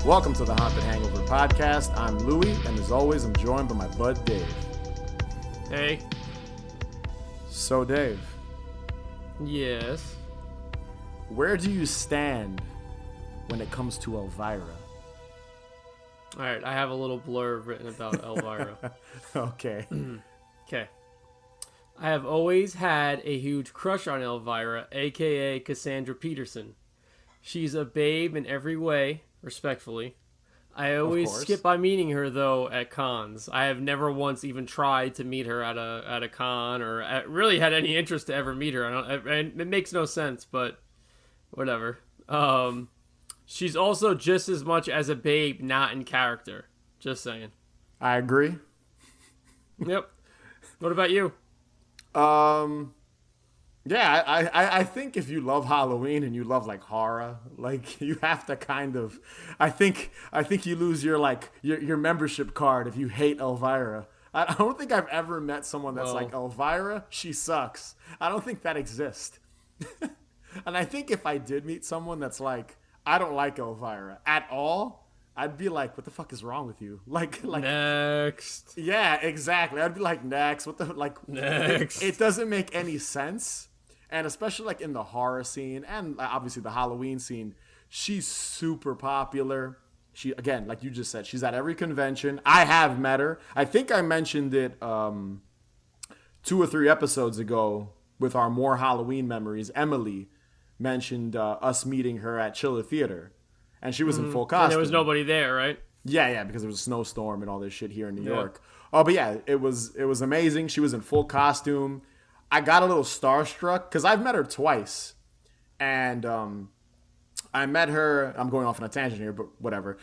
Welcome to the Haunted Hangover podcast. I'm Louie, and as always, I'm joined by my bud Dave. Hey. So, Dave. Yes. Where do you stand when it comes to Elvira? All right, I have a little blurb written about Elvira. Okay. Okay. I have always had a huge crush on Elvira, a.k.a. Cassandra Peterson. She's a babe in every way, respectfully. I always skip by meeting her, though, at cons. I have never once even tried to meet her at a con or really had any interest to ever meet her. It makes no sense, but whatever. She's also just as much as a babe, not in character. Just saying. I agree. Yep. What about you? Yeah, I think if you love Halloween and you love like horror, like you have to kind of, I think you lose your membership card if you hate Elvira. I don't think I've ever met someone that's like, Elvira, she sucks. I don't think that exists. And I think if I did meet someone that's like, I don't like Elvira at all, I'd be like, what the fuck is wrong with you? Like next. Yeah, exactly. I'd be like, next. What the next? It doesn't make any sense. And especially like in the horror scene and obviously the Halloween scene, she's super popular. She, again, like you just said, she's at every convention. I have met her. I think I mentioned it 2 or 3 episodes ago with our More Halloween Memories. Emily mentioned us meeting her at Chiller Theater. And she was in full costume. And there was nobody there, right? Yeah, because there was a snowstorm and all this shit here in New York. Oh, but yeah, it was amazing. She was in full costume. I got a little starstruck because I've met her twice. And I met her, I'm going off on a tangent here, but whatever.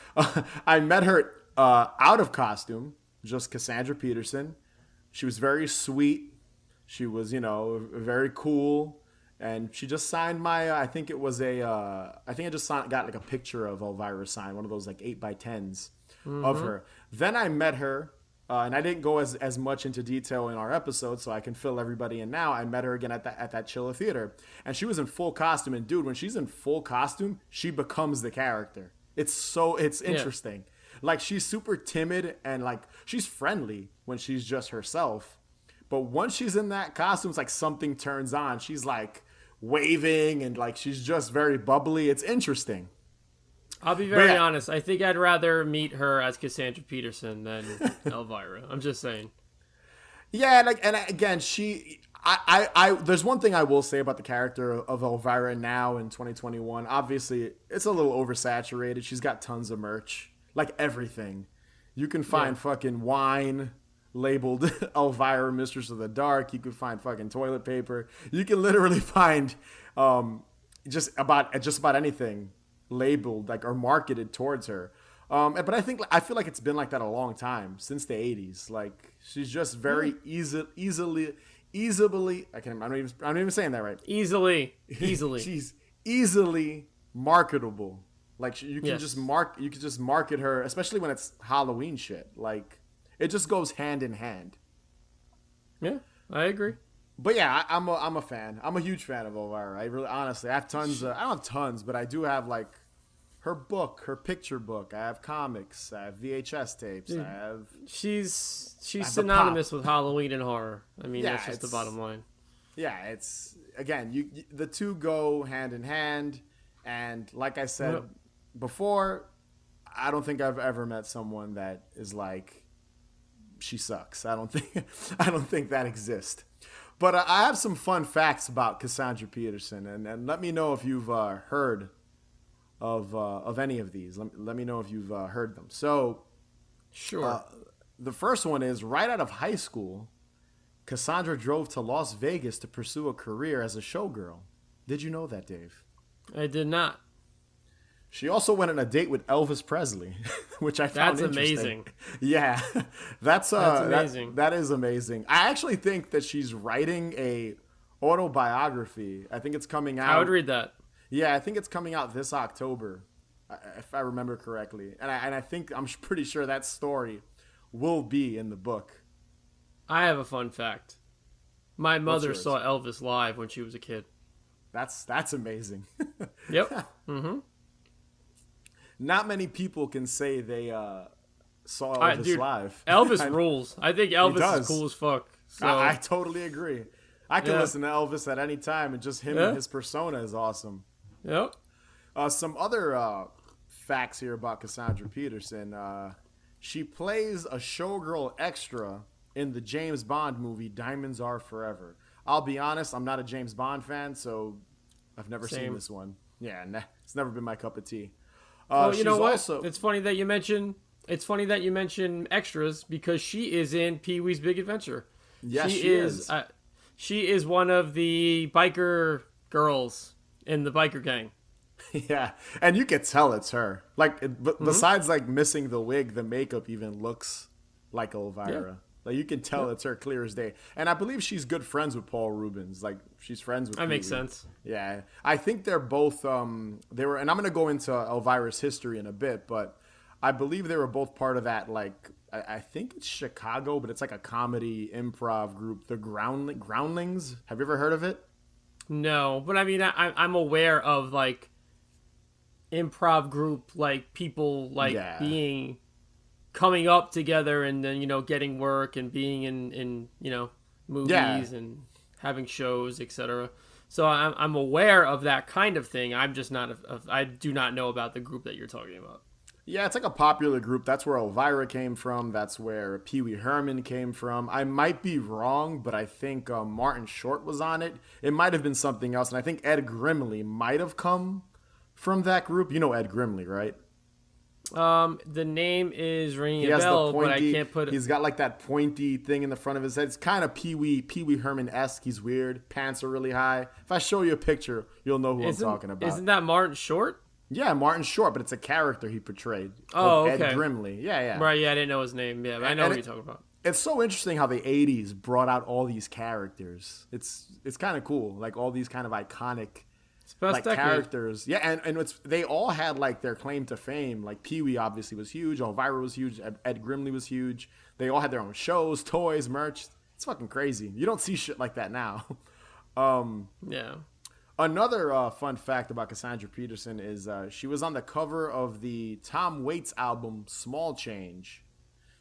I met her out of costume, just Cassandra Peterson. She was very sweet. She was, very cool. And she just signed my, I think it was I just got like a picture of Elvira signed, one of those like 8x10s of her. Then I met her, and I didn't go as much into detail in our episode, so I can fill everybody in now. I met her again at that Chiller Theater, and she was in full costume. And dude, when she's in full costume, she becomes the character. It's interesting. Like she's super timid and like she's friendly when she's just herself. But once she's in that costume, it's like something turns on. She's like waving and like she's just very bubbly. It's interesting. I'll be very honest. I think I'd rather meet her as Cassandra Peterson than Elvira. I'm just saying. Yeah, and again, I there's one thing I will say about the character of Elvira now in 2021. Obviously, it's a little oversaturated. She's got tons of merch, like everything. You can find fucking wine labeled Elvira, Mistress of the Dark. You can find fucking toilet paper. You can literally find just about anything labeled like or marketed towards her. But I feel like it's been like that a long time, since the 80s. Like she's just very easily I'm not even saying that right. Easily. She's easily marketable. Like you can just market her, especially when it's Halloween shit. Like it just goes hand in hand. Yeah, I agree. But yeah, I'm a fan. I'm a huge fan of Elvira. I really, honestly, I have tons. I don't have tons, but I do have like her book, her picture book. I have comics. I have VHS tapes. Dude, I have. She's synonymous with Halloween and horror. I mean, that's just the bottom line. Yeah, it's again, the two go hand in hand, and like I said before, I don't think I've ever met someone that is like, she sucks. I don't think that exists. But I have some fun facts about Cassandra Peterson, and let me know if you've heard of any of these. Let me know if you've heard them. So, sure. The first one is right out of high school, Cassandra drove to Las Vegas to pursue a career as a showgirl. Did you know that, Dave? I did not. She also went on a date with Elvis Presley, which I found interesting. Amazing. Yeah, that's amazing. That is amazing. I actually think that she's writing a autobiography. I think it's coming out. I would read that. Yeah, I think it's coming out this October, if I remember correctly. And I'm pretty sure that story will be in the book. I have a fun fact. My mother saw Elvis live when she was a kid. That's amazing. Yep. Mm-hmm. not many people can say they saw Elvis Dude, live. Elvis rules. I think Elvis is does. cool as fuck. So I totally agree. I can listen to Elvis at any time, and just him and his persona is awesome. Yep. Some other facts here about Cassandra Peterson. She plays a showgirl extra in the James Bond movie Diamonds Are Forever. I'll be honest, I'm not a James Bond fan, so I've never seen this one. Yeah, it's never been my cup of tea. Well, you know what? It's funny that you mention extras because she is in Pee-wee's Big Adventure. Yes, she is. She is one of the biker girls in the biker gang. Yeah, and you could tell it's her. Like, besides like missing the wig, the makeup even looks like Elvira. Yeah. Like, you can tell it's her clear as day. And I believe she's good friends with Paul Rubens. Like, she's friends with. That makes sense. Yeah, I think they're both. They were, and I'm gonna go into Elvira's history in a bit, but I believe they were both part of that. Like, I think it's Chicago, but it's like a comedy improv group, the Groundlings. Have you ever heard of it? No, but I mean, I'm aware of like improv group, like people like being coming up together and then getting work and being in movies and having shows, etc. So I'm aware of that kind of thing. I'm just not I do not know about the group that you're talking about. Yeah, it's like a popular group. That's where Elvira came from. That's where Pee Wee Herman came from. I might be wrong, but I think Martin Short was on it. It might have been something else, and I think Ed Grimley might have come from that group. You know Ed Grimley, right? The name is ringing a bell, but I can't put it. He's got like that pointy thing in the front of his head. It's kind of Pee Wee Herman-esque. He's weird. Pants are really high. If I show you a picture, you'll know who I'm talking about. Isn't that Martin Short? Yeah, Martin Short, but it's a character he portrayed. Oh, okay. Ed Grimley. Yeah. Right, yeah, I didn't know his name. Yeah, but I know what you're talking about. It's so interesting how the 80s brought out all these characters. It's kind of cool. Like, all these kind of iconic characters. Yeah, and they all had like their claim to fame. Like, Pee-wee obviously was huge. Elvira was huge. Ed Grimley was huge. They all had their own shows, toys, merch. It's fucking crazy. You don't see shit like that now. Yeah. Another fun fact about Cassandra Peterson is she was on the cover of the Tom Waits album Small Change.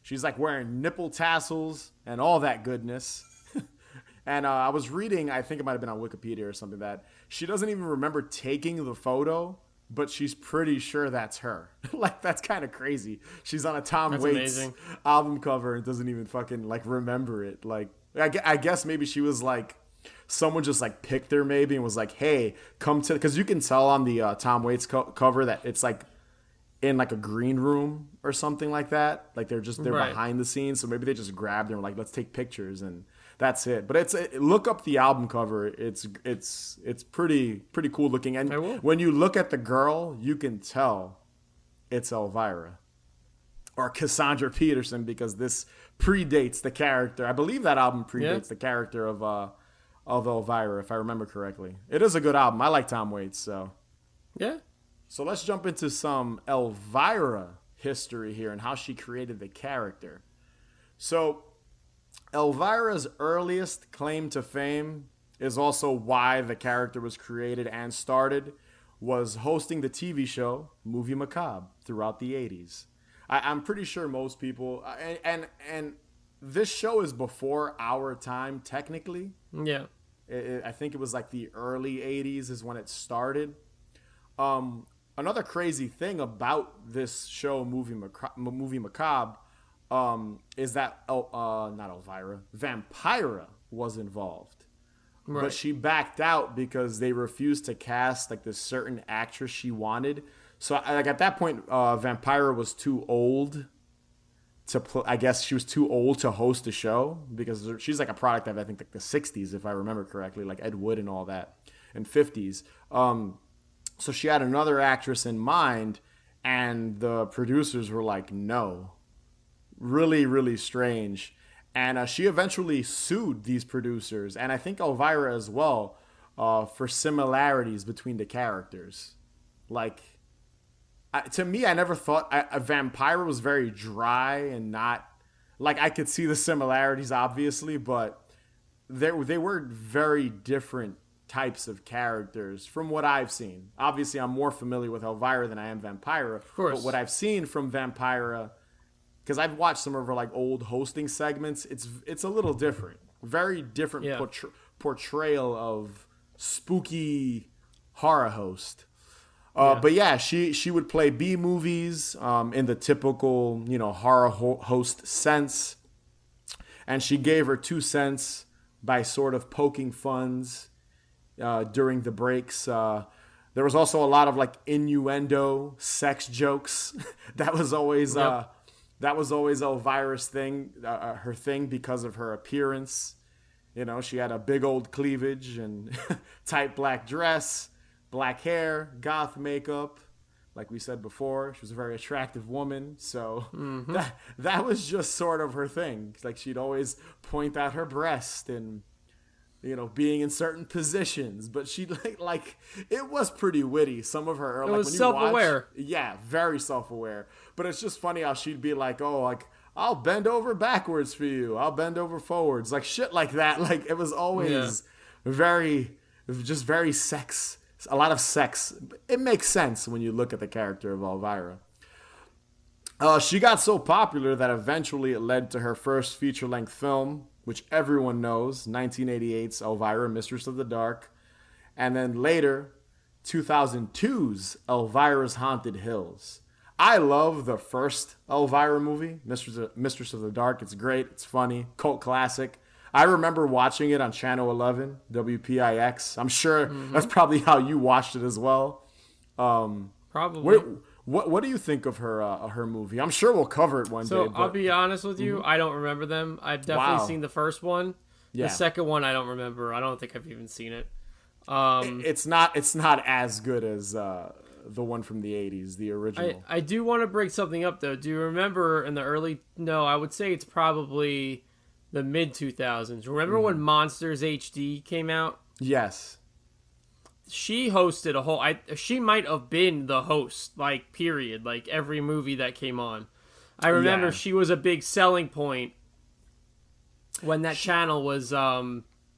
She's like wearing nipple tassels and all that goodness. And I was reading, I think it might have been on Wikipedia or something, that she doesn't even remember taking the photo, but she's pretty sure that's her. Like, that's kind of crazy. She's on a Tom Waits album cover and doesn't even fucking like remember it. Like, I guess maybe she was like, someone just like picked her maybe and was like, hey, come to, because you can tell on the Tom Waits cover that it's like in like a green room or something like that. Like, they're behind the scenes. So maybe they just grabbed her and were like, let's take pictures, and that's it. But look up the album cover. It's pretty cool looking. And when you look at the girl, you can tell it's Elvira or Cassandra Peterson, because this predates the character. I believe that album predates the character of Elvira, if I remember correctly. It is a good album. I like Tom Waits, so. Yeah. So let's jump into some Elvira history here and how she created the character. So Elvira's earliest claim to fame is also why the character was created and started, was hosting the TV show Movie Macabre throughout the 80s. I'm pretty sure most people, and this show is before our time, technically. Yeah. I think it was like the early 80s is when it started. Another crazy thing about this show, Movie Macabre, is that not Elvira, Vampira was involved. Right. But she backed out because they refused to cast like this certain actress she wanted. So like at that point, Vampira was too old to play. I guess she was too old to host a show, because she's like a product of, I think, like the 60s, if I remember correctly, like Ed Wood and all that, and 50s. So she had another actress in mind, and the producers were like, no. Really, really strange. And she eventually sued these producers, and I think Elvira as well, for similarities between the characters. Like, to me, I never thought a Vampira was very dry and not, like, I could see the similarities, obviously, but they were very different types of characters from what I've seen. Obviously, I'm more familiar with Elvira than I am Vampira. Of course. But what I've seen from Vampira, because I've watched some of her like old hosting segments, it's a little different. Very different portrayal of spooky horror host. But yeah, she would play B movies in the typical, horror host sense. And she gave her 2 cents by sort of poking funs during the breaks. There was also a lot of like innuendo, sex jokes. That was always Elvira's thing, her thing because of her appearance. She had a big old cleavage and tight black dress, black hair, goth makeup. Like we said before, she was a very attractive woman. So that was just sort of her thing. Like she'd always point out her breast and, being in certain positions. But she like it was pretty witty. Some of her, it was self-aware. Yeah, very self-aware. But it's just funny how she'd be like, oh, like, I'll bend over backwards for you. I'll bend over forwards. Like shit like that. Like it was always very sex. A lot of sex. It makes sense when you look at the character of Elvira. She got so popular that eventually it led to her first feature-length film, which everyone knows, 1988's Elvira, Mistress of the Dark. And then later, 2002's Elvira's Haunted Hills. I love the first Elvira movie, Mistress of the Dark. It's great. It's funny. Cult classic. I remember watching it on Channel 11, WPIX. I'm sure that's probably how you watched it as well. Probably. What do you think of her movie? I'm sure we'll cover it one day. So I'll be honest with you, I don't remember them. I've definitely seen the first one. Yeah. The second one I don't remember. I don't think I've even seen it. It's not as good as the one from the 80s, the original. I do want to break something up though. Do you remember in the early? No, I would say it's probably the mid 2000s. Remember when Monsters HD came out? Yes. She hosted a whole. She might have been the host, like period, like every movie that came on. I remember she was a big selling point when that channel was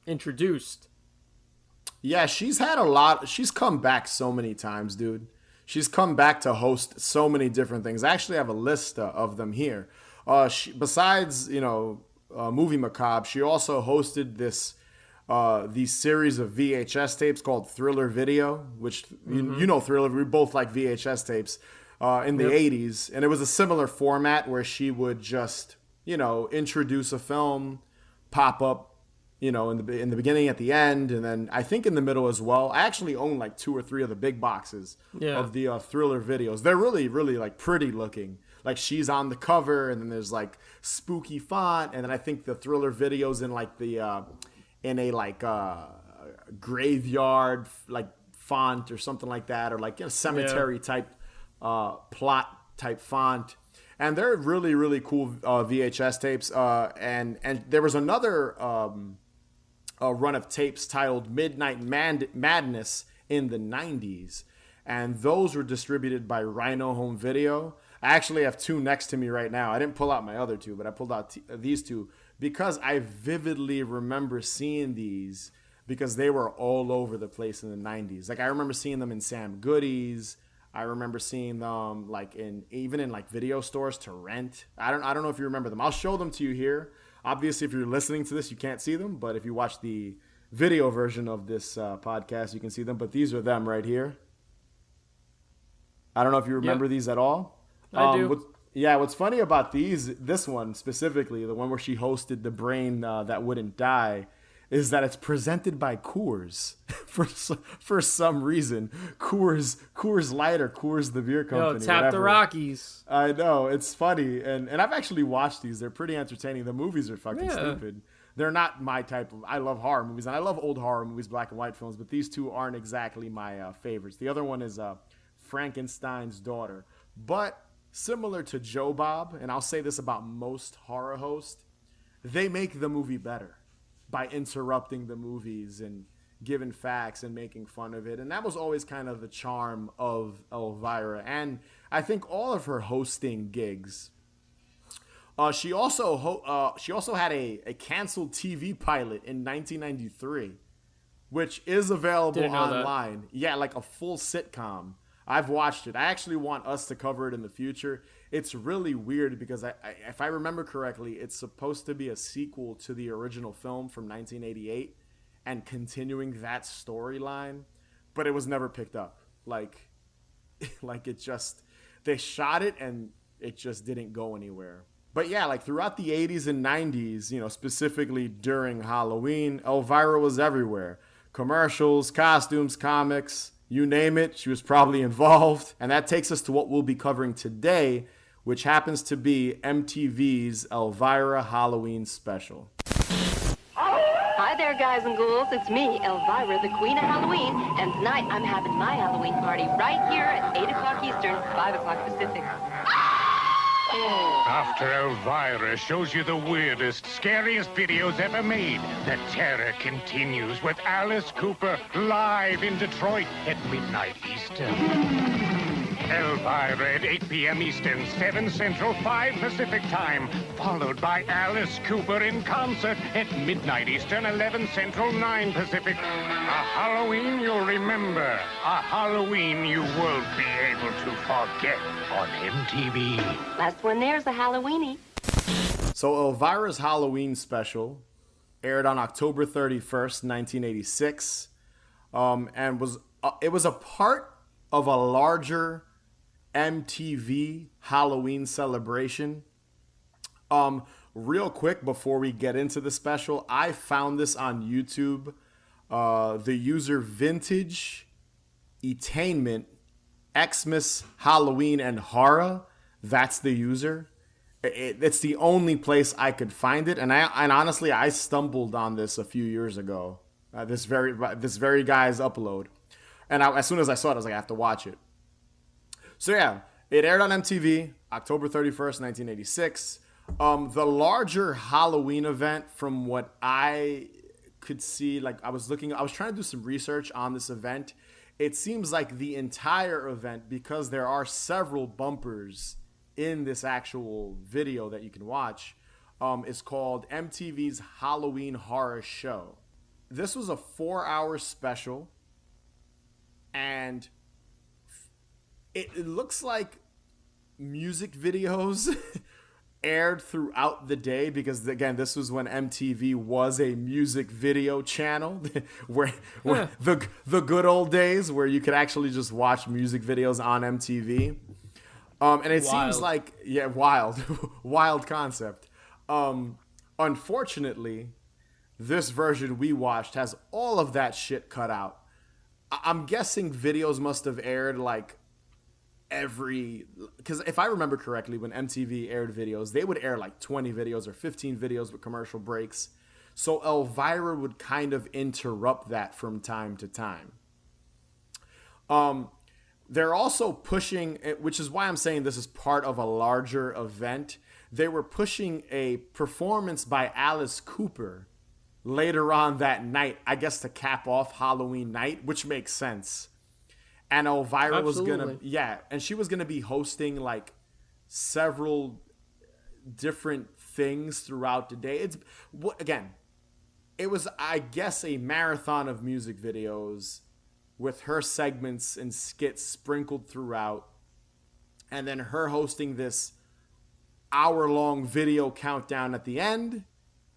introduced. Yeah, she's had a lot. She's come back so many times, dude. She's come back to host so many different things. I actually have a list of them here. Besides, Movie Macabre, she also hosted these series of VHS tapes called Thriller Video, which you know Thriller. We both like VHS tapes in the 80s, and it was a similar format where she would just introduce a film, pop up in the beginning, at the end, and then I think in the middle as well. I actually own like 2 or 3 of the big boxes of the Thriller videos. They're really, really like pretty looking. Like she's on the cover, and then there's like spooky font, and then I think the Thriller videos in like the in a like graveyard like font or something like that, or like cemetery type plot type font. And they're really, really cool VHS tapes. And there was another run of tapes titled Midnight Madness in the 90s. And those were distributed by Rhino Home Video. I actually have 2 next to me right now. I didn't pull out my other 2, but I pulled out these 2 because I vividly remember seeing these because they were all over the place in the 90s. Like I remember seeing them in Sam Goody's. I remember seeing them like even in like video stores to rent. I don't know if you remember them. I'll show them to you here. Obviously, if you're listening to this, you can't see them. But if you watch the video version of this podcast, you can see them. But these are them right here. I don't know if you remember these at all. I do. What's funny about this one specifically, the one where she hosted The Brain That Wouldn't Die, is that it's presented by Coors for some reason. Coors Light or Coors the beer company. Tap the Rockies. I know, it's funny, and I've actually watched these. They're pretty entertaining. The movies are fucking stupid. They're not my type of. I love horror movies, and I love old horror movies, black and white films. But these 2 aren't exactly my favorites. The other one is Frankenstein's Daughter, but similar to Joe Bob, and I'll say this about most horror hosts, they make the movie better by interrupting the movies and giving facts and making fun of it. And that was always kind of the charm of Elvira. And I think all of her hosting gigs. She also had a canceled TV pilot in 1993 which is available Didn't know that. online. Yeah, like a full sitcom. I've watched it. I actually want us to cover it in the future. It's really weird because if I remember correctly, it's supposed to be a sequel to the original film from 1988 and continuing that storyline, but it was never picked up. Like it just, they shot it and it just didn't go anywhere. But yeah, like throughout the 80s and 90s, you know, specifically during Halloween, Elvira was everywhere. Commercials, costumes, comics, you name it, she was probably involved. And that takes us to what we'll be covering today, which happens to be MTV's Elvira Halloween Special. Hi there, guys and ghouls. It's me, Elvira, the Queen of Halloween, and tonight I'm having my Halloween party right here at 8 o'clock Eastern, 5 o'clock Pacific. After Elvira shows you the weirdest, scariest videos ever made, the terror continues with Alice Cooper live in Detroit at midnight Eastern. Elvira at 8 p.m. Eastern, 7 Central, 5 Pacific time, followed by Alice Cooper in concert at midnight Eastern, 11 Central, 9 Pacific. A Halloween you'll remember. A Halloween you won't be able to forget on MTV. Last one there's a Halloweenie. So Elvira's Halloween Special aired on October 31st, 1986, and it was a part of a larger MTV Halloween celebration. Real quick before we get into the special, I found this on YouTube. The user Vintage Etainment Xmas Halloween and Horror. That's the user. It's the only place I could find it, and honestly I stumbled on this a few years ago. This very guy's upload, and as soon as I saw it, I was like, I have to watch it. So yeah, it aired on MTV October 31st, 1986. The larger Halloween event, from what I could see, like I was trying to do some research on this event. It seems like the entire event, because there are several bumpers in this actual video that you can watch, is called MTV's Halloween Horror Show. This was a 4-hour special, and it looks like music videos aired throughout the day, because again, this was when MTV was a music video channel, where the good old days where you could actually just watch music videos on MTV. And it seems like, yeah, wild concept. Unfortunately, this version we watched has all of that shit cut out. I'm guessing videos must have aired like because if I remember correctly, when MTV aired videos, they would air like 20 videos or 15 videos with commercial breaks. So Elvira would kind of interrupt that from time to time. They're also pushing, which is why I'm saying this is part of a larger event. They were pushing a performance by Alice Cooper later on that night, I guess to cap off Halloween night, which makes sense. And Elvira was and she was gonna be hosting like several different things throughout the day. It was, I guess, a marathon of music videos with her segments and skits sprinkled throughout, and then her hosting this hour-long video countdown at the end,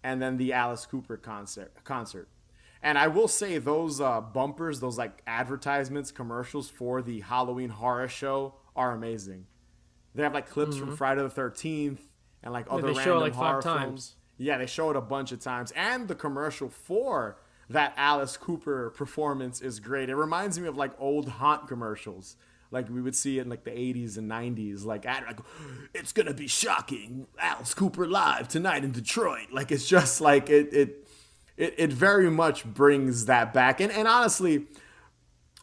and then the Alice Cooper concert. And I will say those bumpers, those like advertisements, commercials for the Halloween Horror Show are amazing. They have like clips from Friday the 13th and like other random show it like horror 5 films. times. Yeah, they show it a bunch of times. And the commercial for that Alice Cooper performance is great. It reminds me of like old haunt commercials. Like we would see it in like the 80s and 90s. Like it's going to be shocking. Alice Cooper live tonight in Detroit. Like it's just like it very much brings that back. And honestly,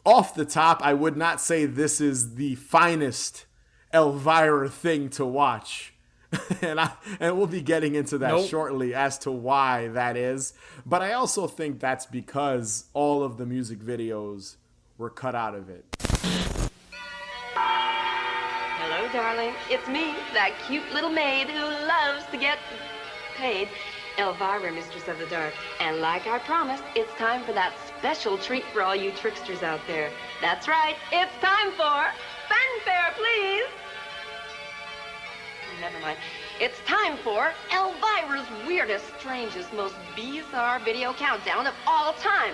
off the top, I would not say this is the finest Elvira thing to watch. and we'll be getting into that shortly as to why that is. But I also think that's because all of the music videos were cut out of it. Hello, darling. It's me, that cute little maid who loves to get paid. Elvira, Mistress of the Dark. And like I promised, it's time for that special treat for all you tricksters out there. That's right, it's time for fanfare, please. Never mind. It's time for Elvira's weirdest, strangest, most bizarre video countdown of all time.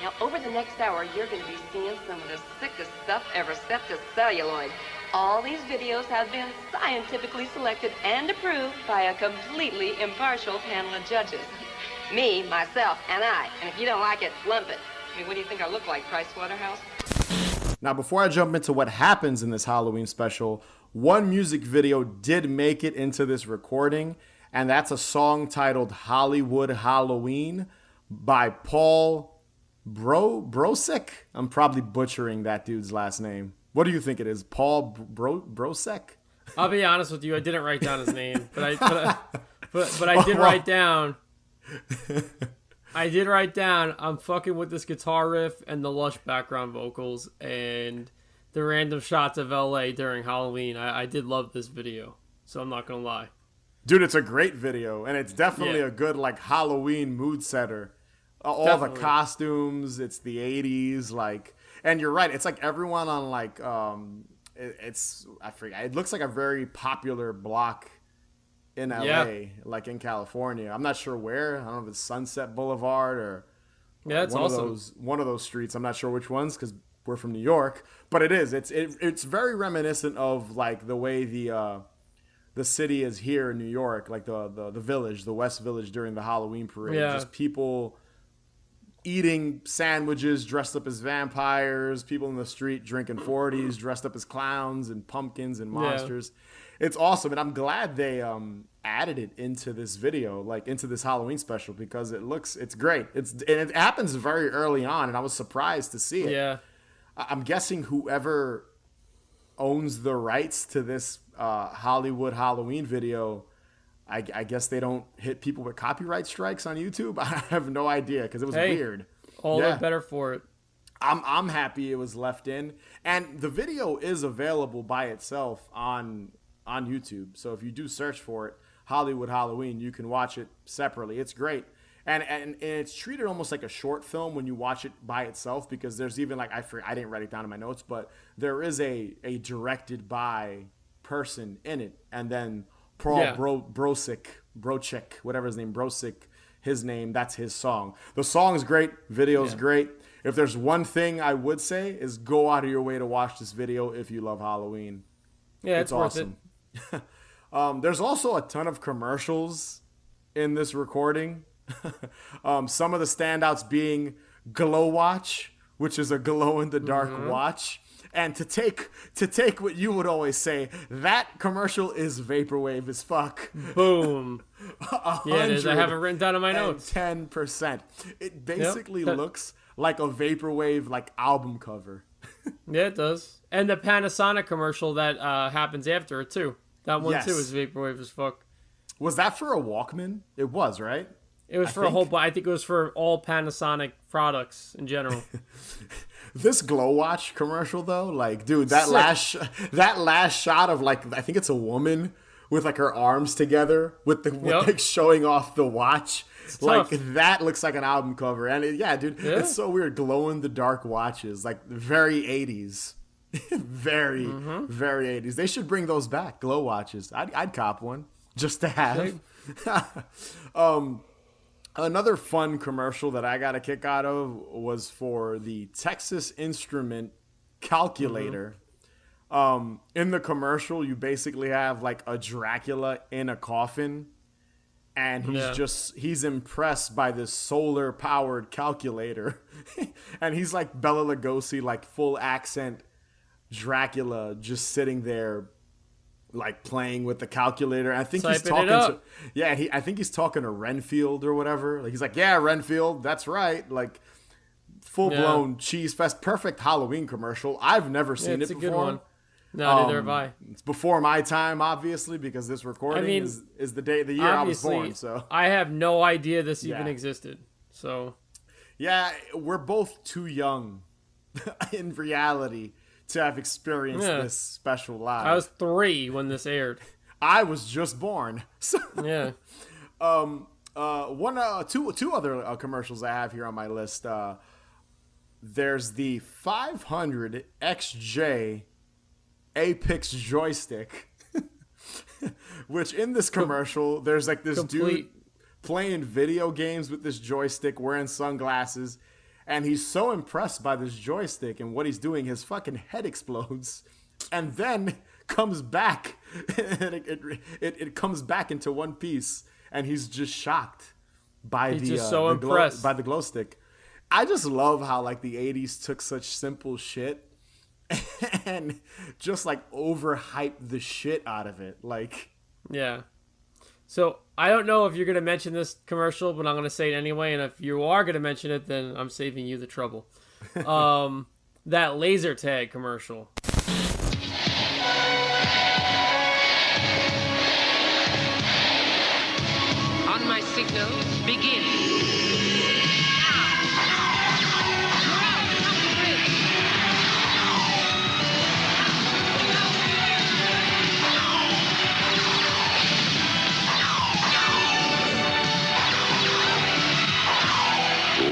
Now, over the next hour, you're going to be seeing some of the sickest stuff ever set to celluloid. All these videos have been scientifically selected and approved by a completely impartial panel of judges. Me, myself, and I. And if you don't like it, lump it. I mean, what do you think I look like, Price Waterhouse? Now, before I jump into what happens in this Halloween special, one music video did make it into this recording, and that's a song titled Hollywood Halloween by Paul Brosek. I'm probably butchering that dude's last name. What do you think it is? Paul Brosek? I'll be honest with you. I didn't write down his name, but I did write down. I did write down. I'm fucking with this guitar riff and the lush background vocals and the random shots of LA during Halloween. I did love this video, so I'm not gonna lie. Dude, it's a great video, and it's definitely a good like Halloween mood setter. All definitely. The costumes, it's the 80s, like, and you're right, it's like everyone on like I forget, it looks like a very popular block in LA, like in California. I'm not sure where. I don't know if it's Sunset Boulevard or it's awesome. One of those streets. I'm not sure which ones because we're from New York, but it is. It's very reminiscent of like the way the city is here in New York, like the village, the West Village during the Halloween parade. Yeah. Just people eating sandwiches dressed up as vampires, people in the street drinking 40s dressed up as clowns and pumpkins and monsters. Yeah. It's awesome, and I'm glad they added it into this video, like into this Halloween special, because it's great. And it happens very early on, and I was surprised to see it. Yeah. I'm guessing whoever owns the rights to this Hollywood Halloween video, I guess they don't hit people with copyright strikes on YouTube. I have no idea because it was weird. All the better for it. I'm happy it was left in, and the video is available by itself on YouTube. So if you do search for it, Hollywood Halloween, you can watch it separately. It's great. And it's treated almost like a short film when you watch it by itself, because there's even like, I didn't write it down in my notes, but there is a directed by person in it. And then Paul Brosek, whatever his name, Brosek, his name, that's his song. The song is great. Video's great. If there's one thing I would say is go out of your way to watch this video if you love Halloween. Yeah, it's awesome. There's also a ton of commercials in this recording. Some of the standouts being Glow Watch, which is a glow-in-the-dark watch. And to take what you would always say, that commercial is vaporwave as fuck. Boom. Yeah, it is. I have it written down in my notes. 10%. It basically looks like a vaporwave like album cover. Yeah, it does. And the Panasonic commercial that happens after it too. That one too is vaporwave as fuck. Was that for a Walkman? It was, right? It was for a whole, I think it was for all Panasonic products in general. This Glow Watch commercial though, like, dude, that last shot of like, I think it's a woman with like her arms together with like showing off the watch. It's like tough. That looks like an album cover. And it's so weird. Glow in the dark watches, like very 80s. very 80s. They should bring those back. Glow watches. I'd cop one just to have. Another fun commercial that I got a kick out of was for the Texas Instrument calculator. In the commercial, you basically have like a Dracula in a coffin, and he's impressed by this solar powered calculator. And he's like Bela Lugosi, like full accent Dracula, just sitting there like playing with the calculator. I think he's talking to I think he's talking to Renfield or whatever. Like he's like, yeah, Renfield, that's right. Like full blown cheese fest, perfect Halloween commercial. I've never seen it before. It's a good one. No, neither have I. It's before my time, obviously, because this recording is the year I was born. So I have no idea this even existed. So yeah, we're both too young in reality to have experienced this special live. I was 3 when this aired. I was just born. So, Two other commercials I have here on my list. There's the 500 XJ Apex joystick, which in this commercial, there's like this dude playing video games with this joystick, wearing sunglasses, and he's so impressed by this joystick and what he's doing, his fucking head explodes, and then comes back, and it comes back into one piece, and he's just shocked by by the glow stick. I just love how like the 80s took such simple shit and just like overhyped the shit out of it. Like, yeah. So I don't know if you're going to mention this commercial, but I'm going to say it anyway. And if you are going to mention it, then I'm saving you the trouble. That laser tag commercial. On my signal, begin.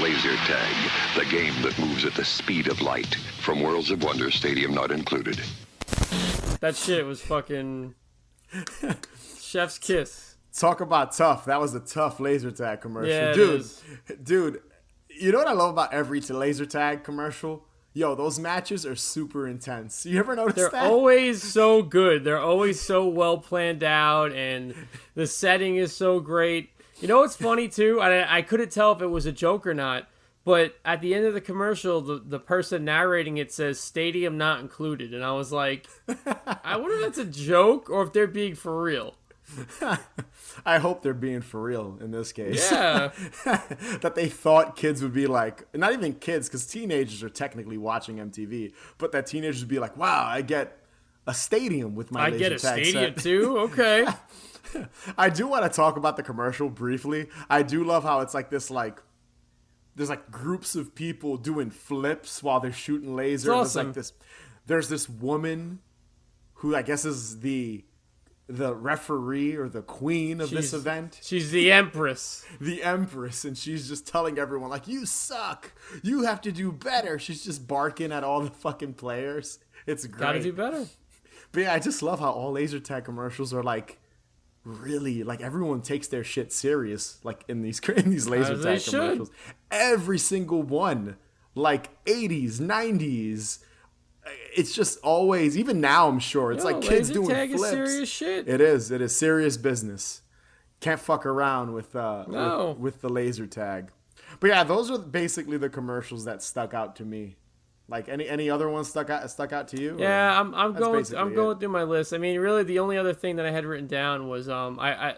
Laser tag, the game that moves at the speed of light. From Worlds of Wonder, stadium not included. That shit was fucking chef's kiss. Talk about tough. That was a tough laser tag commercial. Yeah, dude, you know what I love about every laser tag commercial? Yo, those matches are super intense. You ever notice that? They're always so good. They're always so well planned out, and the setting is so great. You know what's funny, too? I couldn't tell if it was a joke or not, but at the end of the commercial, the person narrating it says, stadium not included. And I was like, I wonder if that's a joke or if they're being for real. I hope they're being for real in this case. Yeah. That they thought kids would be like, not even kids, because teenagers are technically watching MTV, but that teenagers would be like, wow, I get a stadium with my laser tag set. I get a stadium too? Okay. I do want to talk about the commercial briefly. I do love how it's like this, like, there's like groups of people doing flips while they're shooting lasers. It's awesome. There's this woman who I guess is the referee or the queen of this event. She's the empress. The empress, and she's just telling everyone, like, you suck. You have to do better. She's just barking at all the fucking players. It's great. Gotta do better. But yeah, I just love how all laser tag commercials are like, really, like, everyone takes their shit serious, like in these laser tag commercials. Every single one, like 80s, 90s. It's just always, even now, I'm sure it's like kids doing flips. Laser tag is serious shit. It is serious business. Can't fuck around with the laser tag. But yeah, those are basically the commercials that stuck out to me. Like any other ones stuck out to you? Yeah, I'm going through my list. I mean, really, the only other thing that I had written down was I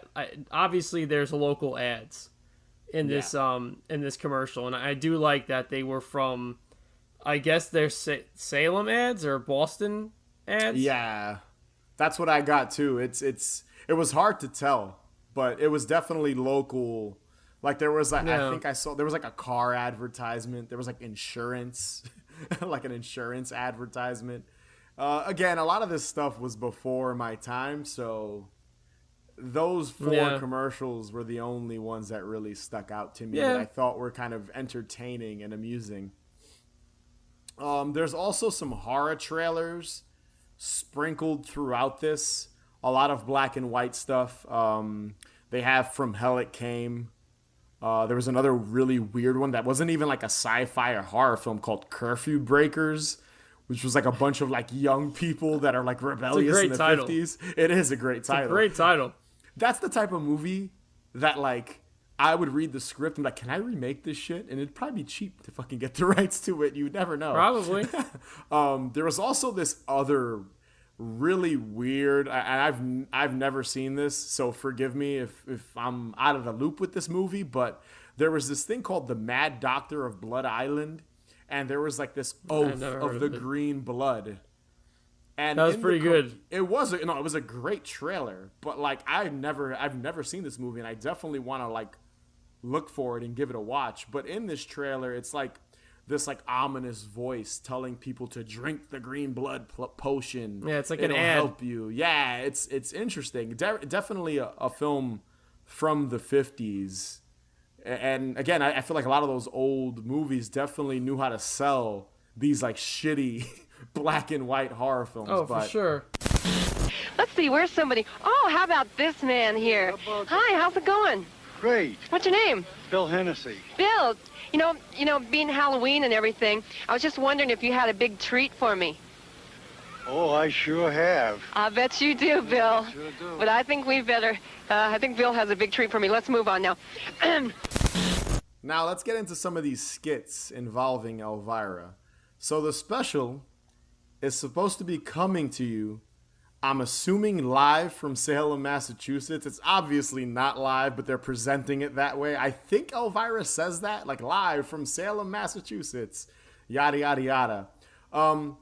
obviously there's local ads in this commercial, and I do like that they were from, I guess they're Salem ads or Boston ads. Yeah, that's what I got too. It was hard to tell, but it was definitely local. Like there was like I think I saw there was like a car advertisement. There was like insurance. Like an insurance advertisement. Again, a lot of this stuff was before my time, so those four commercials were the only ones that really stuck out to me that I thought were kind of entertaining and amusing. There's also some horror trailers sprinkled throughout this. A lot of black and white stuff. They have From Hell It Came. There was another really weird one that wasn't even like a sci-fi or horror film called Curfew Breakers, which was like a bunch of like young people that are like rebellious in the 50s. It is a great title. It's a great title. That's the type of movie that like I would read the script and be like, can I remake this shit? And it'd probably be cheap to fucking get the rights to it. You'd never know. Probably. There was also this other really weird, and I've never seen this, so forgive me if I'm out of the loop with this movie, but there was this thing called the Mad Doctor of Blood Island, and there was like this oath of the green blood. And that was pretty good. It was a great trailer, but like I've never seen this movie, and I definitely want to like look for it and give it a watch. But in this trailer, it's like this like ominous voice telling people to drink the green blood potion. Yeah, it's like It'll an ad. help you. Yeah, it's interesting. Definitely a film from the 50s. And again, I feel like a lot of those old movies definitely knew how to sell these like shitty black and white horror films. Oh, for sure. Let's see, where's somebody? Oh, how about this man here? Hi, how's it going? Great. What's your name? Bill Hennessy. Bill. You know, being Halloween and everything, I was just wondering if you had a big treat for me. Oh, I sure have. I bet you do, Bill. Sure do. But I think we better, I think Bill has a big treat for me. Let's move on now. Now let's get into some of these skits involving Elvira. So the special is supposed to be coming to you, I'm assuming live from Salem, Massachusetts. It's obviously not live, but they're presenting it that way. I think Elvira says that, like live from Salem, Massachusetts. Yada, yada, yada.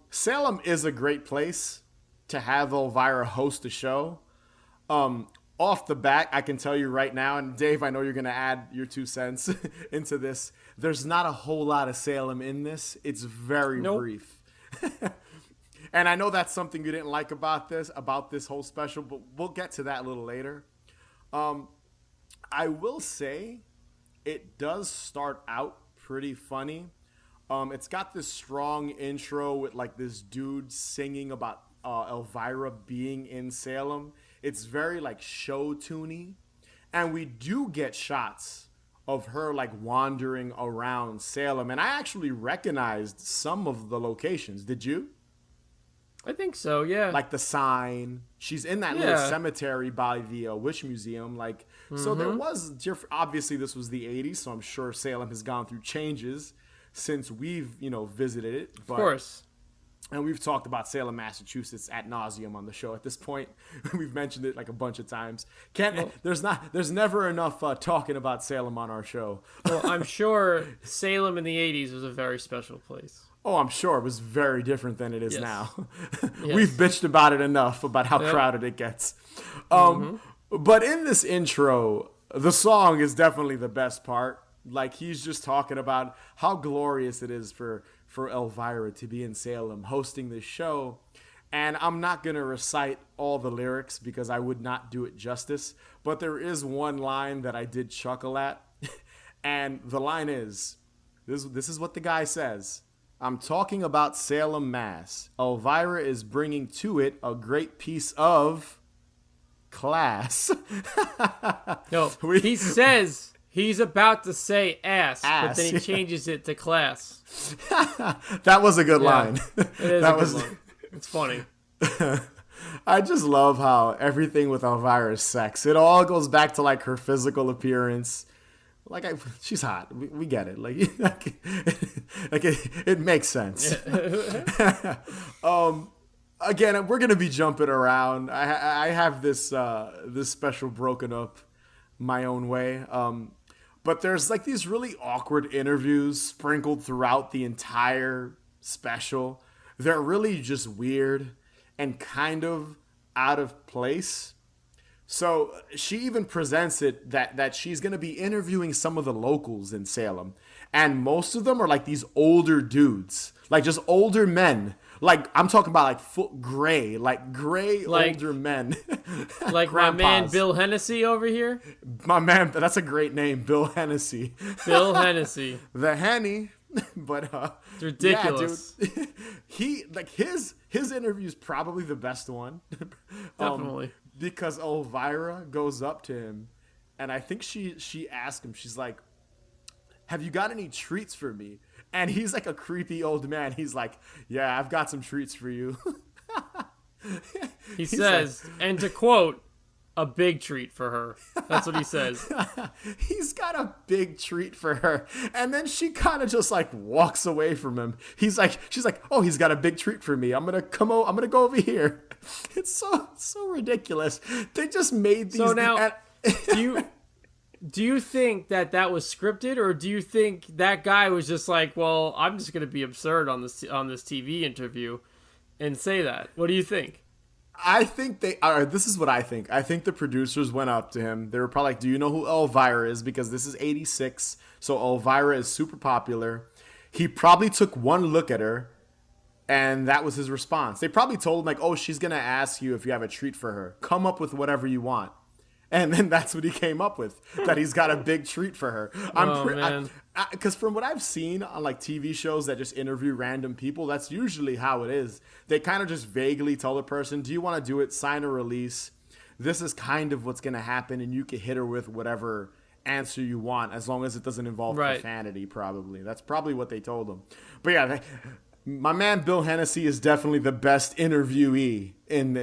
Salem is a great place to have Elvira host a show. Off the bat, I can tell you right now, and Dave, I know you're going to add your 2 cents into this. There's not a whole lot of Salem in this. It's very brief. And I know that's something you didn't like about this whole special, but we'll get to that a little later. I will say it does start out pretty funny. It's got this strong intro with like this dude singing about Elvira being in Salem. It's very like show tuney, and we do get shots of her like wandering around Salem, and I actually recognized some of the locations. Did you? I think so, yeah. Like the sign. She's in that little cemetery by the Witch Museum. Like, so there was, obviously this was the 80s, so I'm sure Salem has gone through changes since we've, visited it. But, of course. And we've talked about Salem, Massachusetts ad nauseum on the show at this point. We've mentioned it like a bunch of times. There's never enough talking about Salem on our show. Well, I'm sure Salem in the 80s was a very special place. Oh, I'm sure it was very different than it is now. Yes. We've bitched about it enough, about how crowded it gets. But in this intro, the song is definitely the best part. Like, he's just talking about how glorious it is for Elvira to be in Salem hosting this show. And I'm not going to recite all the lyrics because I would not do it justice. But there is one line that I did chuckle at. And the line is, this is what the guy says. I'm talking about Salem, Mass. Elvira is bringing to it a great piece of class. No, he says he's about to say ass, but then he changes it to class. That was a good line. It is a good line. It's funny. I just love how everything with Elvira is sex. It all goes back to like her physical appearance. Like, she's hot. We get it. Like it makes sense. Again, we're gonna be jumping around. I have this special broken up my own way. But there's like these really awkward interviews sprinkled throughout the entire special. They're really just weird and kind of out of place. So she even presents it that she's going to be interviewing some of the locals in Salem. And most of them are like these older dudes, like just older men. Like, I'm talking about like gray older men. Like my man Bill Hennessy over here? My man, that's a great name, Bill Hennessy. Bill Hennessy. The Henny. But it's ridiculous. Yeah, dude. His interview is probably the best one. Definitely. Because Elvira goes up to him, and I think she asked him, she's like, have you got any treats for me? And he's like a creepy old man. He's like, yeah, I've got some treats for you. He says, like, and to quote, a big treat for her. That's what he says. He's got a big treat for her. And then she kind of just like walks away from him. She's like, oh, he's got a big treat for me. I'm going to go over here. It's so ridiculous. They just made these. So now, do you think that was scripted, or do you think that guy was just like, well, I'm just going to be absurd on this TV interview and say that? What do you think? I think this is what I think. I think the producers went up to him. They were probably like, do you know who Elvira is? Because this is 86, so Elvira is super popular. He probably took one look at her, and that was his response. They probably told him, like, oh, she's going to ask you if you have a treat for her. Come up with whatever you want. And then that's what he came up with, that he's got a big treat for her. Because from what I've seen on like TV shows that just interview random people, that's usually how it is. They kind of just vaguely tell the person, do you want to do it? Sign a release. This is kind of what's going to happen, and you can hit her with whatever answer you want, as long as it doesn't involve profanity, probably. That's probably what they told him. But yeah, my man Bill Hennessy is definitely the best interviewee in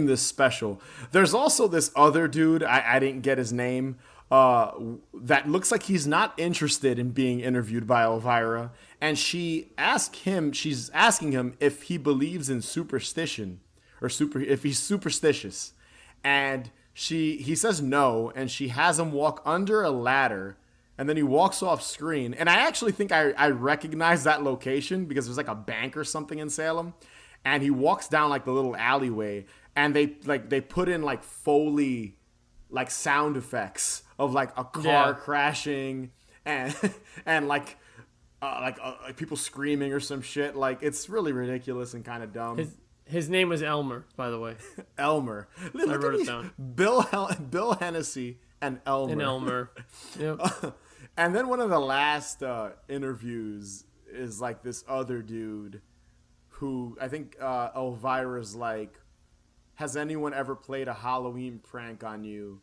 this special. There's also this other dude, I didn't get his name, that looks like he's not interested in being interviewed by Elvira, and she's asking him if he believes in superstition, or if he's superstitious, and he says no, and she has him walk under a ladder, and then he walks off screen. And I actually think I recognize that location, because there's like a bank or something in Salem, and he walks down like the little alleyway, and they put in like Foley like sound effects of like a car crashing and like people screaming or some shit. Like, it's really ridiculous and kind of dumb. His name was Elmer, by the way. Elmer. I wrote it down. Bill Hennessy and Elmer. Yep. And then one of the last interviews is like this other dude who I think Elvira's like, has anyone ever played a Halloween prank on you?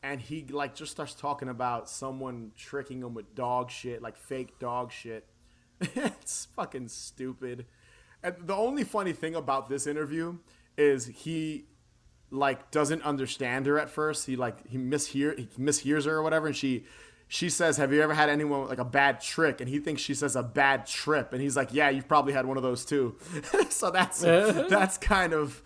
And he like just starts talking about someone tricking him with dog shit, like fake dog shit. It's fucking stupid. And the only funny thing about this interview is he like doesn't understand her at first. He mishears her or whatever, and she says, "Have you ever had anyone with like a bad trick?" And he thinks she says a bad trip, and he's like, "Yeah, you've probably had one of those too." So that's kind of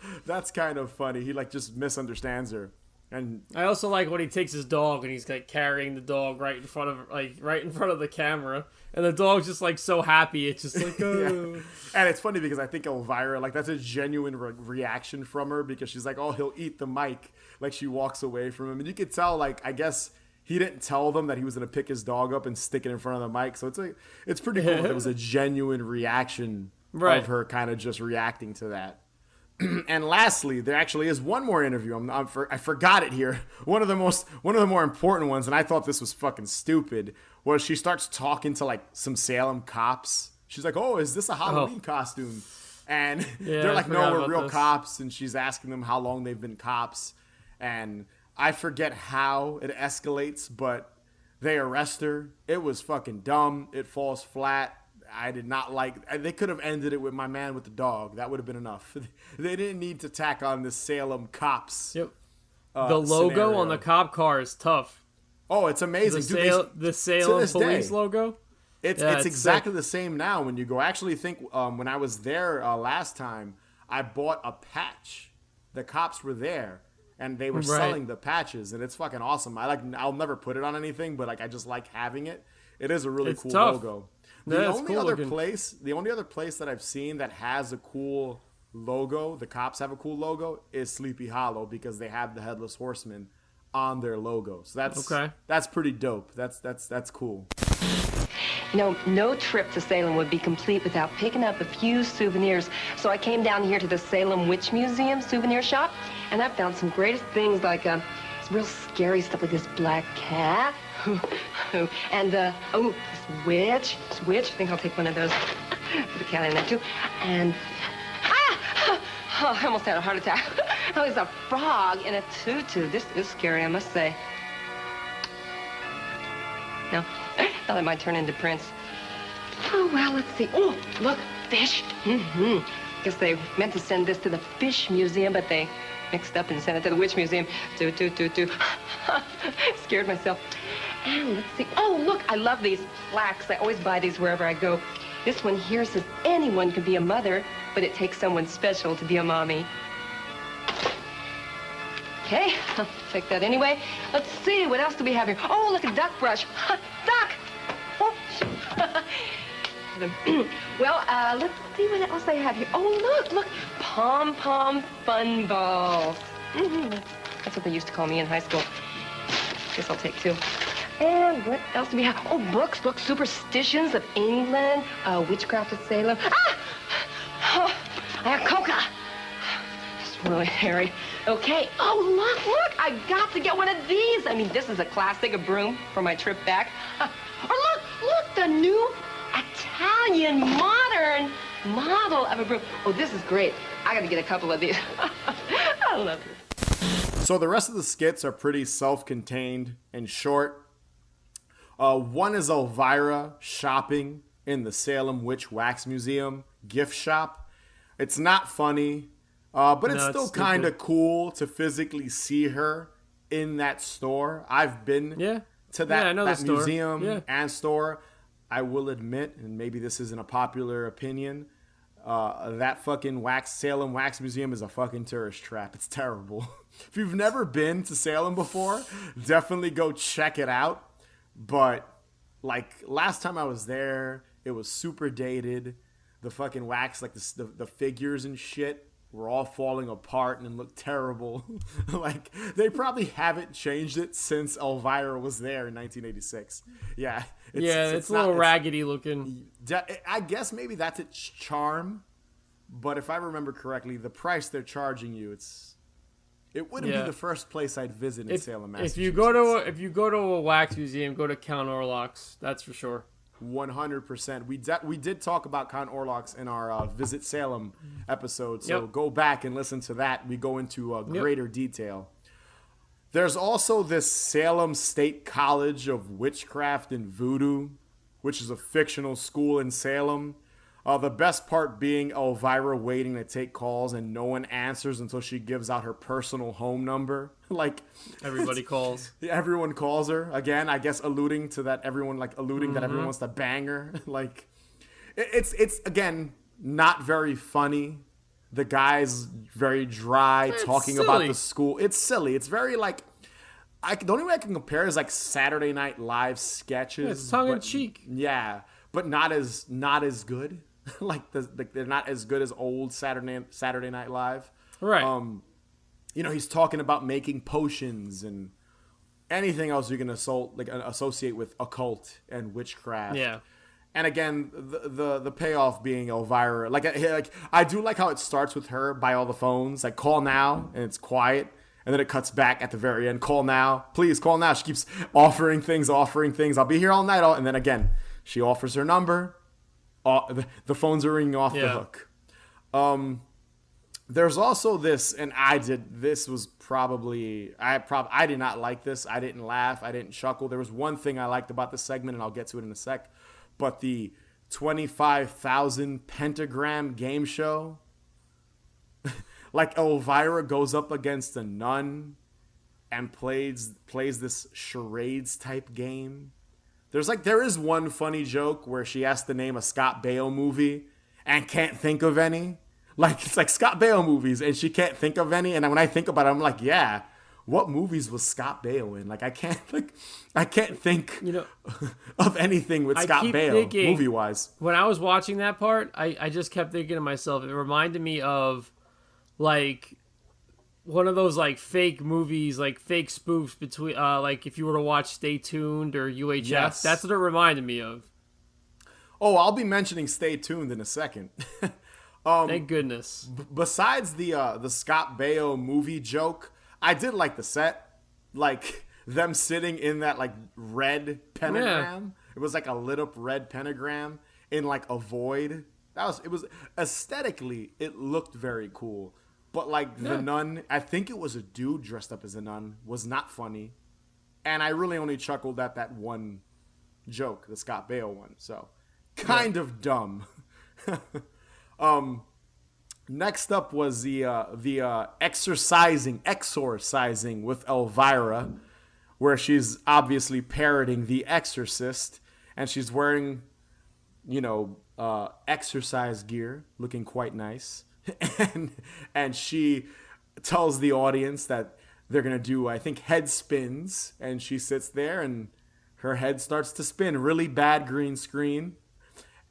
funny. He like just misunderstands her. And I also like when he takes his dog and he's like carrying the dog right in front of the camera, and the dog's just like so happy. It's just like, oh. Yeah. And it's funny because I think Elvira, like, that's a genuine reaction from her, because she's like, "Oh, he'll eat the mic." Like, she walks away from him, and you could tell, like, I guess he didn't tell them that he was gonna pick his dog up and stick it in front of the mic. So it's pretty cool. It was a genuine reaction of her kind of just reacting to that. And lastly, there actually is one more interview. I forgot it here. One of the more important ones, and I thought this was fucking stupid, was she starts talking to like some Salem cops. She's like, "Oh, is this a Halloween costume?" And they're like, "No, we're real cops." And she's asking them how long they've been cops. And I forget how it escalates, but they arrest her. It was fucking dumb. It falls flat. I did not like. They could have ended it with my man with the dog. That would have been enough. They didn't need to tack on the Salem cops. Yep. The logo scenario. on the cop car is tough. Oh, it's amazing. The Salem police logo. It's exactly the same now. When you go, actually think when I was there last time, I bought a patch. The cops were there, and they were selling the patches, and it's fucking awesome. I'll never put it on anything, but like I just like having it. It is a really cool logo. The only other place that I've seen that has a cool logo, the cops have a cool logo, is Sleepy Hollow, because they have the Headless Horseman on their logo. So that's pretty dope. That's cool. No trip to Salem would be complete without picking up a few souvenirs. So I came down here to the Salem Witch Museum souvenir shop, and I found some greatest things like some real scary stuff like this black cat. And, this witch. I think I'll take one of those. Put a cat in there, too. And, I almost had a heart attack. Oh, there's a frog in a tutu. This is scary, I must say. No, thought I might turn into Prince. Oh, well, let's see. Oh, look, fish. Guess they meant to send this to the Fish Museum, but they mixed up and sent it to the Witch Museum. Scared myself. And let's see. Oh, look, I love these plaques. I always buy these wherever I go. This one here says anyone can be a mother, but it takes someone special to be a mommy. Okay, I'll take that anyway. Let's see, what else do we have here? Oh, look, a duck brush. Duck! Oh. Well, let's see what else I have here. Oh, look, pom-pom fun balls. That's what they used to call me in high school. Guess I'll take two. And what else do we have? Oh, books, superstitions of England, witchcraft of Salem. Ah! Oh, I have coca. It's Really, Harry. Okay. Oh, look. I got to get one of these. I mean, this is a classic, a broom for my trip back. Or look, the new Italian modern model of a broom. Oh, this is great. I got to get a couple of these. I love this. So the rest of the skits are pretty self-contained and short. One is Elvira shopping in the Salem Witch Wax Museum gift shop. It's not funny. But it's still kind of cool to physically see her in that store. I've been to that museum and store. I will admit, and maybe this isn't a popular opinion, that fucking Salem Wax Museum is a fucking tourist trap. It's terrible. If you've never been to Salem before, definitely go check it out. But like last time I was there, it was super dated. The fucking wax, like the figures and shit, were all falling apart and looked terrible. Like, they probably haven't changed it since Elvira was there in 1986. Yeah. It's a little raggedy looking. I guess maybe that's its charm. But if I remember correctly, the price they're charging you, it wouldn't be the first place I'd visit in Salem, Massachusetts. If you go to a wax museum, go to Count Orlok's. That's for sure. 100%. We did talk about Count Orlok's in our Visit Salem episode, so go back and listen to that. We go into greater detail. There's also this Salem State College of Witchcraft and Voodoo, which is a fictional school in Salem. The best part being Elvira waiting to take calls and no one answers until she gives out her personal home number. Like, everybody calls. Everyone calls her. Again, I guess alluding that everyone wants to bang her. Like, it's again not very funny. The guy's very dry, talking about the school. It's silly. It's very like, the only way I can compare is like Saturday Night Live sketches. Yeah, it's tongue in cheek. Yeah, but not as good. Like they're not as good as old Saturday Night Live. Right. He's talking about making potions and anything else you can associate with occult and witchcraft. Yeah. And again, the payoff being Elvira. Like I do like how it starts with her by all the phones. Like, call now, and it's quiet. And then it cuts back at the very end. Call now. Please, call now. She keeps offering things. I'll be here all night. And then again, she offers her number. The phones are ringing off the hook. There's also this, and I did not like this. I didn't laugh. I didn't chuckle. There was one thing I liked about the segment, and I'll get to it in a sec. But the 25,000 Pentagram game show, like Elvira goes up against a nun and plays this charades type game. There is one funny joke where she has to name a Scott Baio movie and can't think of any. Like, it's like Scott Baio movies and she can't think of any. And when I think about it, I'm like, yeah, what movies was Scott Baio in? Like, I can't think of anything with Scott Baio movie wise. When I was watching that part, I just kept thinking to myself, it reminded me of like one of those like fake movies, like fake spoofs between like if you were to watch Stay Tuned or UHF. Yes. That's what it reminded me of. Oh, I'll be mentioning Stay Tuned in a second. Thank goodness. Besides the Scott Baio movie joke, I did like the set, like them sitting in that like red pentagram. Yeah. It was like a lit up red pentagram in like a void. It was aesthetically, it looked very cool. But like the nun, I think it was a dude dressed up as a nun, was not funny. And I really only chuckled at that one joke, the Scott Baio one. So kind of dumb. Next up was the exorcising with Elvira, where she's obviously parroting The Exorcist, and she's wearing, exercise gear, looking quite nice. and she tells the audience that they're gonna do, I think, head spins, and she sits there and her head starts to spin, really bad green screen,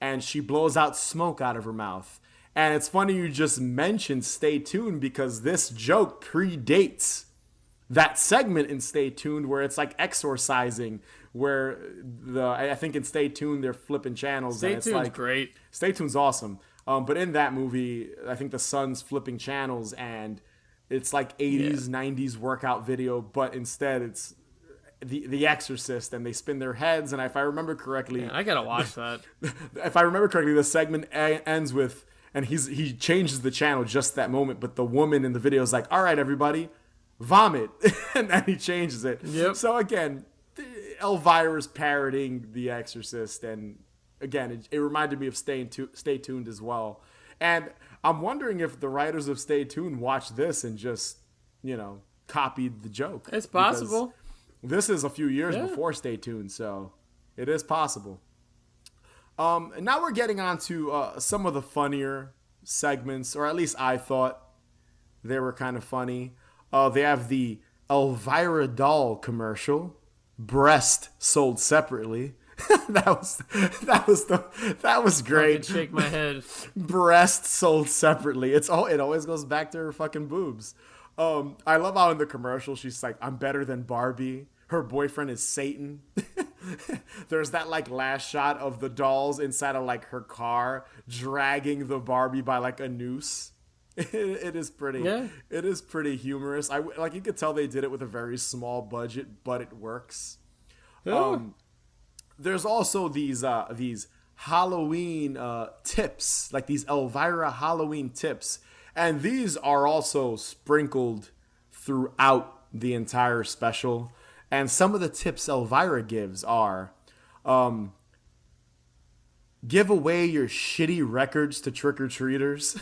and she blows out smoke out of her mouth. And it's funny you just mentioned Stay Tuned, because this joke predates that segment in Stay Tuned where it's like exorcising, where I think in Stay Tuned they're flipping channels. Stay Tuned's great. Stay Tuned's awesome. But in that movie, I think the son's flipping channels and It's like 80s, 90s workout video, but instead it's the Exorcist, and they spin their heads. And if I remember correctly, Man, I gotta watch that. If I remember correctly, the segment ends with, and he changes the channel just that moment, but the woman in the video is like, "All right, everybody, vomit," and then he changes it. Yep. So again, Elvira's parroting the Exorcist, and again, it reminded me of Stay Tuned as well. And I'm wondering if the writers of Stay Tuned watched this and just, copied the joke. It's possible. This is a few years before Stay Tuned, so it is possible. And now we're getting on to some of the funnier segments, or at least I thought they were kind of funny. They have the Elvira doll commercial, breast sold separately. that was great. I can shake my head. Breast sold separately. It always goes back to her fucking boobs. I love how in the commercial she's like, "I'm better than Barbie." Her boyfriend is Satan. There's that like last shot of the dolls inside of like her car dragging the Barbie by like a noose. It is pretty. Yeah. It is pretty humorous. You could tell they did it with a very small budget, but it works. Yeah. There's also these Halloween tips, like these Elvira Halloween tips. And these are also sprinkled throughout the entire special. And some of the tips Elvira gives are, give away your shitty records to trick-or-treaters.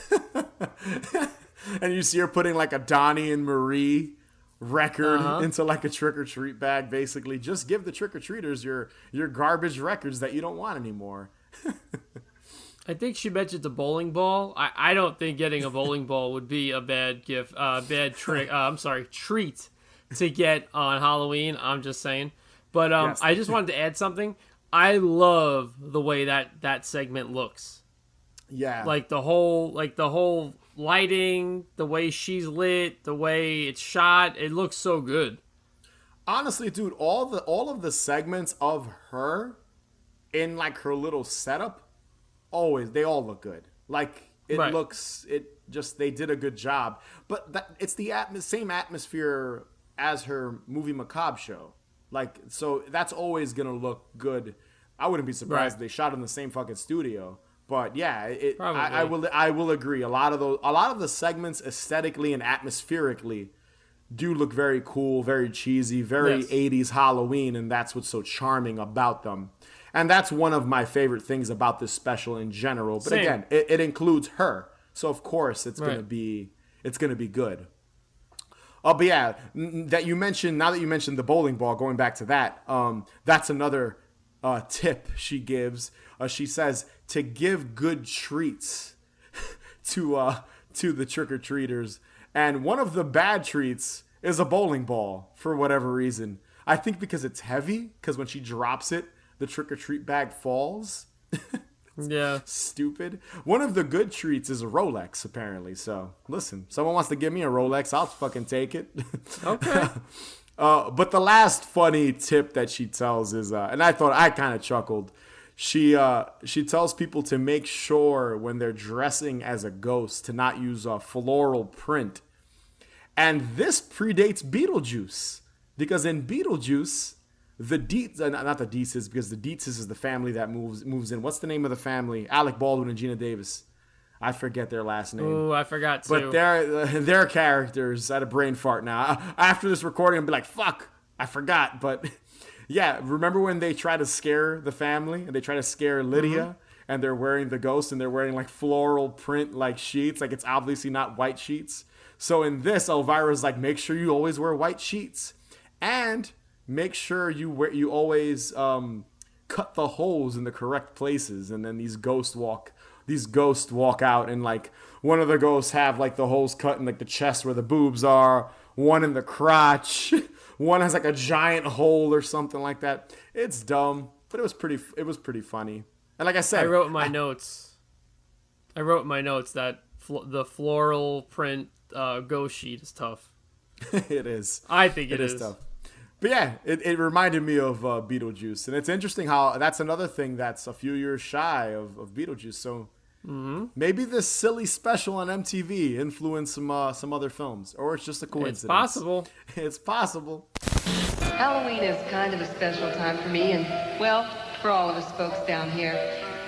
And you see her putting like a Donnie and Marie record into like a trick-or-treat bag, basically. Just give the trick-or-treaters your garbage records that you don't want anymore. I think she mentioned a bowling ball. I don't think getting a bowling ball would be a bad gift, treat to get on Halloween. I'm just saying. But yes. I just wanted to add something. I love the way that segment looks. Yeah. Like the whole lighting, the way she's lit, the way it's shot, it looks so good. Honestly, dude, all of the segments of her in like her little setup, they all look good. Like it looks, they did a good job. But it's the same atmosphere as her movie Macabre show. Like, so that's always gonna look good. I wouldn't be surprised if they shot in the same fucking studio. But yeah, I will agree. A lot of the segments aesthetically and atmospherically do look very cool, very cheesy, very 80s Halloween, and that's what's so charming about them. And that's one of my favorite things about this special in general. But again, it includes her, so of course it's gonna be good. Oh, but yeah, now that you mentioned the bowling ball, going back to that, that's another tip she gives. She says to give good treats to the trick-or-treaters. And one of the bad treats is a bowling ball for whatever reason. I think because it's heavy, because when she drops it, the trick-or-treat bag falls. Yeah. Stupid. One of the good treats is a Rolex, apparently. So, listen, someone wants to give me a Rolex, I'll fucking take it. Okay. But the last funny tip that she tells is, and I kind of chuckled. She tells people to make sure when they're dressing as a ghost to not use a floral print. And this predates Beetlejuice, because in Beetlejuice, the Dietz, not the Dietzes, because the Dietzes is the family that moves in. What's the name of the family? Alec Baldwin and Gina Davis. I forget their last name. Ooh, I forgot too. But their characters. I had a brain fart now. After this recording, I'll be like, fuck, I forgot. But yeah, remember when they try to scare the family and they try to scare Lydia and they're wearing the ghost and they're wearing like floral print like sheets, like it's obviously not white sheets. So in this, Elvira's like, make sure you always wear white sheets and make sure you always cut the holes in the correct places. And then these ghosts walk out, and like one of the ghosts have like the holes cut in like the chest where the boobs are, one in the crotch, one has like a giant hole or something like that. It's dumb, but it was pretty funny. And like I said, I wrote in my notes that the floral print ghost sheet is tough. It is. I think it is tough. But yeah, it reminded me of Beetlejuice. And it's interesting how that's another thing that's a few years shy of Beetlejuice. So Maybe this silly special on MTV influenced some other films, or it's just a coincidence. It's possible. It's possible. Halloween is kind of a special time for me and, well, for all of us folks down here.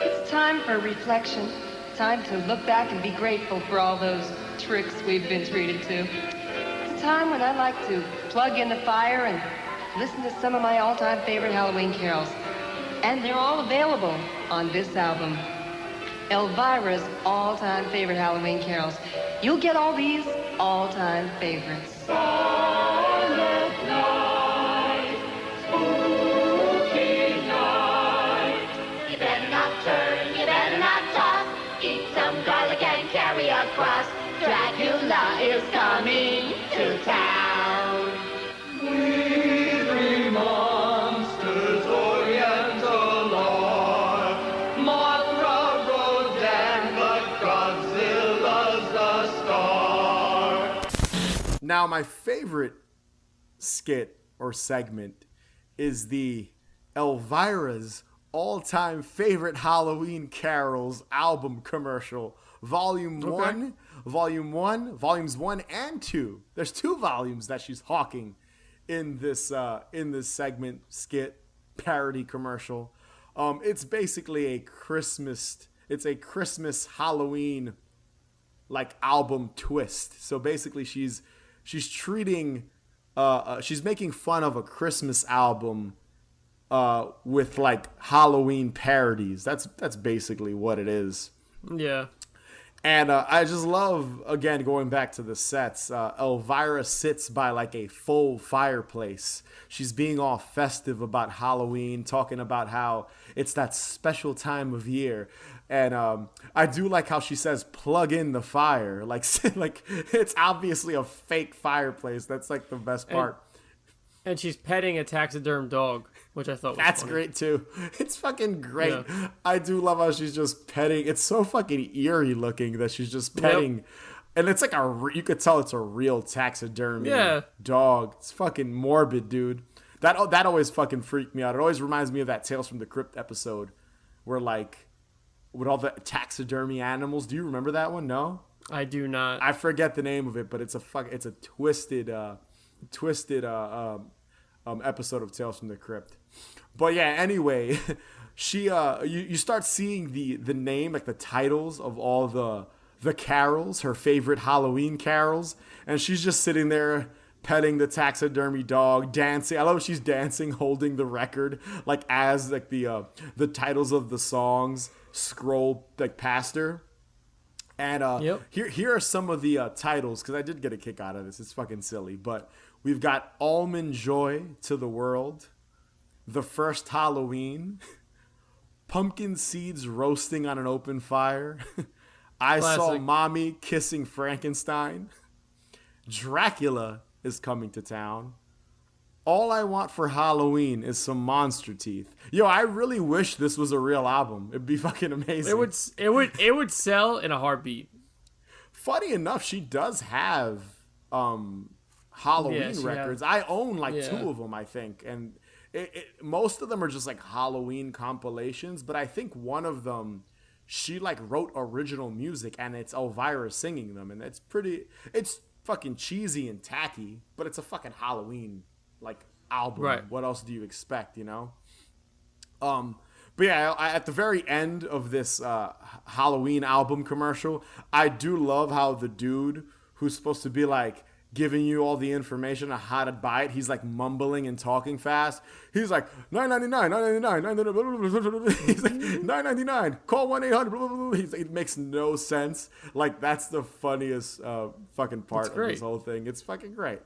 It's time for reflection, time to look back and be grateful for all those tricks we've been treated to. It's a time when I like to plug in the fire and listen to some of my all-time favorite Halloween carols. And they're all available on this album. Elvira's all-time favorite Halloween carols. You'll get all these all-time favorites. Silent night, spooky night. You better not turn, you better not toss. Eat some garlic and carry a cross. Dracula is coming to town. We three monsters, Oriental lore. Mothra, Rodan, but Godzilla's the star. Now, my favorite skit or segment is the Elvira's all-time favorite Halloween carols album commercial, volumes 1 and 2. There's 2 volumes that she's hawking in this segment skit parody commercial. It's basically a Christmas Halloween like album twist. So basically she's treating she's making fun of a Christmas album with like Halloween parodies. That's basically what it is. Yeah. And I just love, again, going back to the sets, Elvira sits by like a full fireplace. She's being all festive about Halloween, talking about how it's that special time of year. And I do like how she says, plug in the fire. Like it's obviously a fake fireplace. That's like the best part. And she's petting a taxiderm dog, which I thought was That's funny. Great too. It's fucking great. Yeah. I do love how she's just petting. It's so fucking eerie looking that she's just petting. Yep. And it's like you could tell it's a real taxidermy dog. It's fucking morbid, dude. That always fucking freaked me out. It always reminds me of that Tales from the Crypt episode where like with all the taxidermy animals. Do you remember that one? No? I do not. I forget the name of it, but it's a twisted episode of Tales from the Crypt. But yeah, anyway, she you start seeing the name, like the titles of all the carols, her favorite Halloween carols, and she's just sitting there petting the taxidermy dog, dancing. I love she's dancing, holding the record, like as like the titles of the songs scroll like past her. And here are some of the titles, because I did get a kick out of this. It's fucking silly, but we've got Almond Joy to the World, The First Halloween, Pumpkin Seeds Roasting on an Open Fire, I Saw Mommy Kissing Frankenstein, Dracula is Coming to Town, All I Want for Halloween is Some Monster Teeth. Yo, I really wish this was a real album. It'd be fucking amazing. It would sell in a heartbeat. Funny enough, she does have Halloween records. I own like 2 of them, I think, and most of them are just like Halloween compilations. But I think one of them, she like wrote original music, and it's Elvira singing them, and it's fucking cheesy and tacky, but it's a fucking Halloween like album. Right. What else do you expect, you know? But yeah, at the very end of this Halloween album commercial, I do love how the dude who's supposed to be like giving you all the information on how to buy it, he's like mumbling and talking fast. He's like $9.99, $9.99. He's like $9.99. Call 1-800. It makes no sense. Like that's the funniest fucking part of this whole thing. It's fucking great.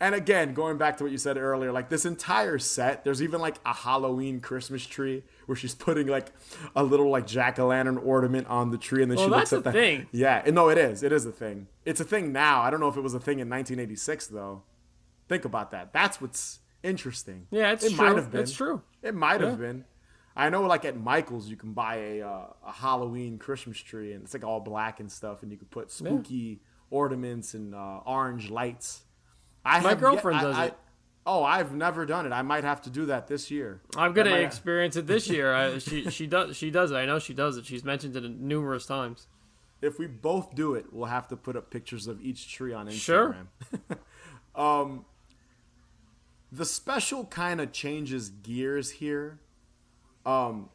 And again, going back to what you said earlier, like this entire set, there's even like a Halloween Christmas tree where she's putting like a little like jack-o'-lantern ornament on the tree, and then she looks at the thing. Yeah, no, it is. It is a thing. It's a thing now. I don't know if it was a thing in 1986 though. Think about that. That's what's interesting. Yeah, it might have been. It's true. It might have been. I know, like at Michael's, you can buy a Halloween Christmas tree, and it's like all black and stuff, and you can put spooky ornaments and orange lights. My girlfriend does it. Oh, I've never done it. I might have to do that this year. I'm gonna experience it this year. She does it. I know she does it. She's mentioned it numerous times. If we both do it, we'll have to put up pictures of each tree on Instagram. Sure. The special kind of changes gears here. I'm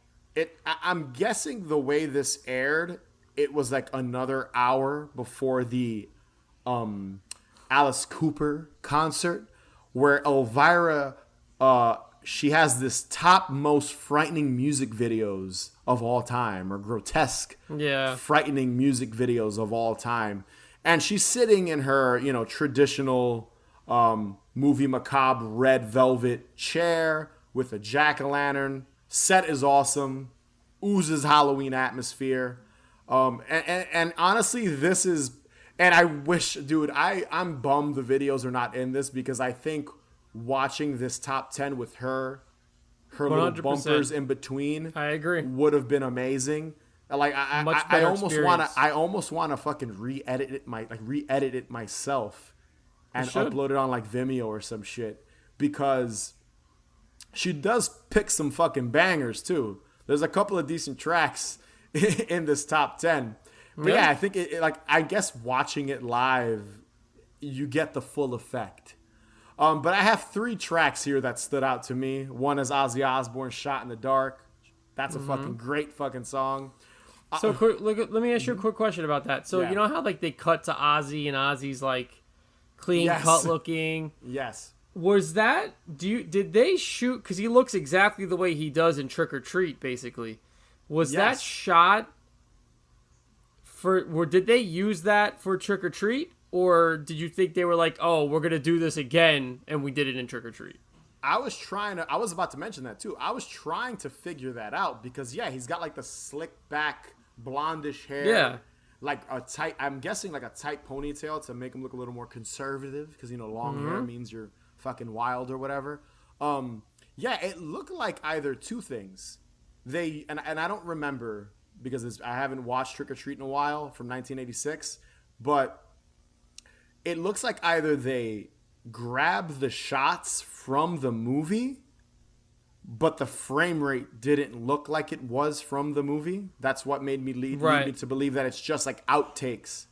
guessing the way this aired, it was like another hour before the Alice Cooper concert, where Elvira, she has this top most frightening music videos of all time, or grotesque, frightening music videos of all time. And she's sitting in her, traditional movie macabre red velvet chair with a jack-o'-lantern. Set is awesome, oozes Halloween atmosphere. And honestly, this is, and I wish, dude, I'm bummed the videos are not in this, because I think watching this top 10 with her 100%. Little bumpers in between, I agree, would have been amazing. Like I almost want to fucking re-edit it myself and upload it on like Vimeo or some shit, because she does pick some fucking bangers too. There's a couple of decent tracks in this top 10. But yeah, I think I guess watching it live, you get the full effect. But I have 3 tracks here that stood out to me. One is Ozzy Osbourne, Shot in the Dark. That's a fucking great fucking song. So let me ask you a quick question about that. So you know how like they cut to Ozzy and Ozzy's like clean cut looking? Yes. Was that, did they shoot, because he looks exactly the way he does in Trick or Treat, basically. Was that shot did they use that for Trick or Treat? Or did you think they were like, oh, we're going to do this again, and we did it in Trick or Treat? I was about to mention that too. I was trying to figure that out, because he's got like the slick back blondish hair. Yeah. Like I'm guessing like a tight ponytail to make him look a little more conservative, because long hair means you're fucking wild or whatever. It looked like either two things. And I don't remember, because I haven't watched Trick or Treat in a while, from 1986, but it looks like either they grabbed the shots from the movie, but the frame rate didn't look like it was from the movie. That's what made me lead me to believe that it's just like outtakes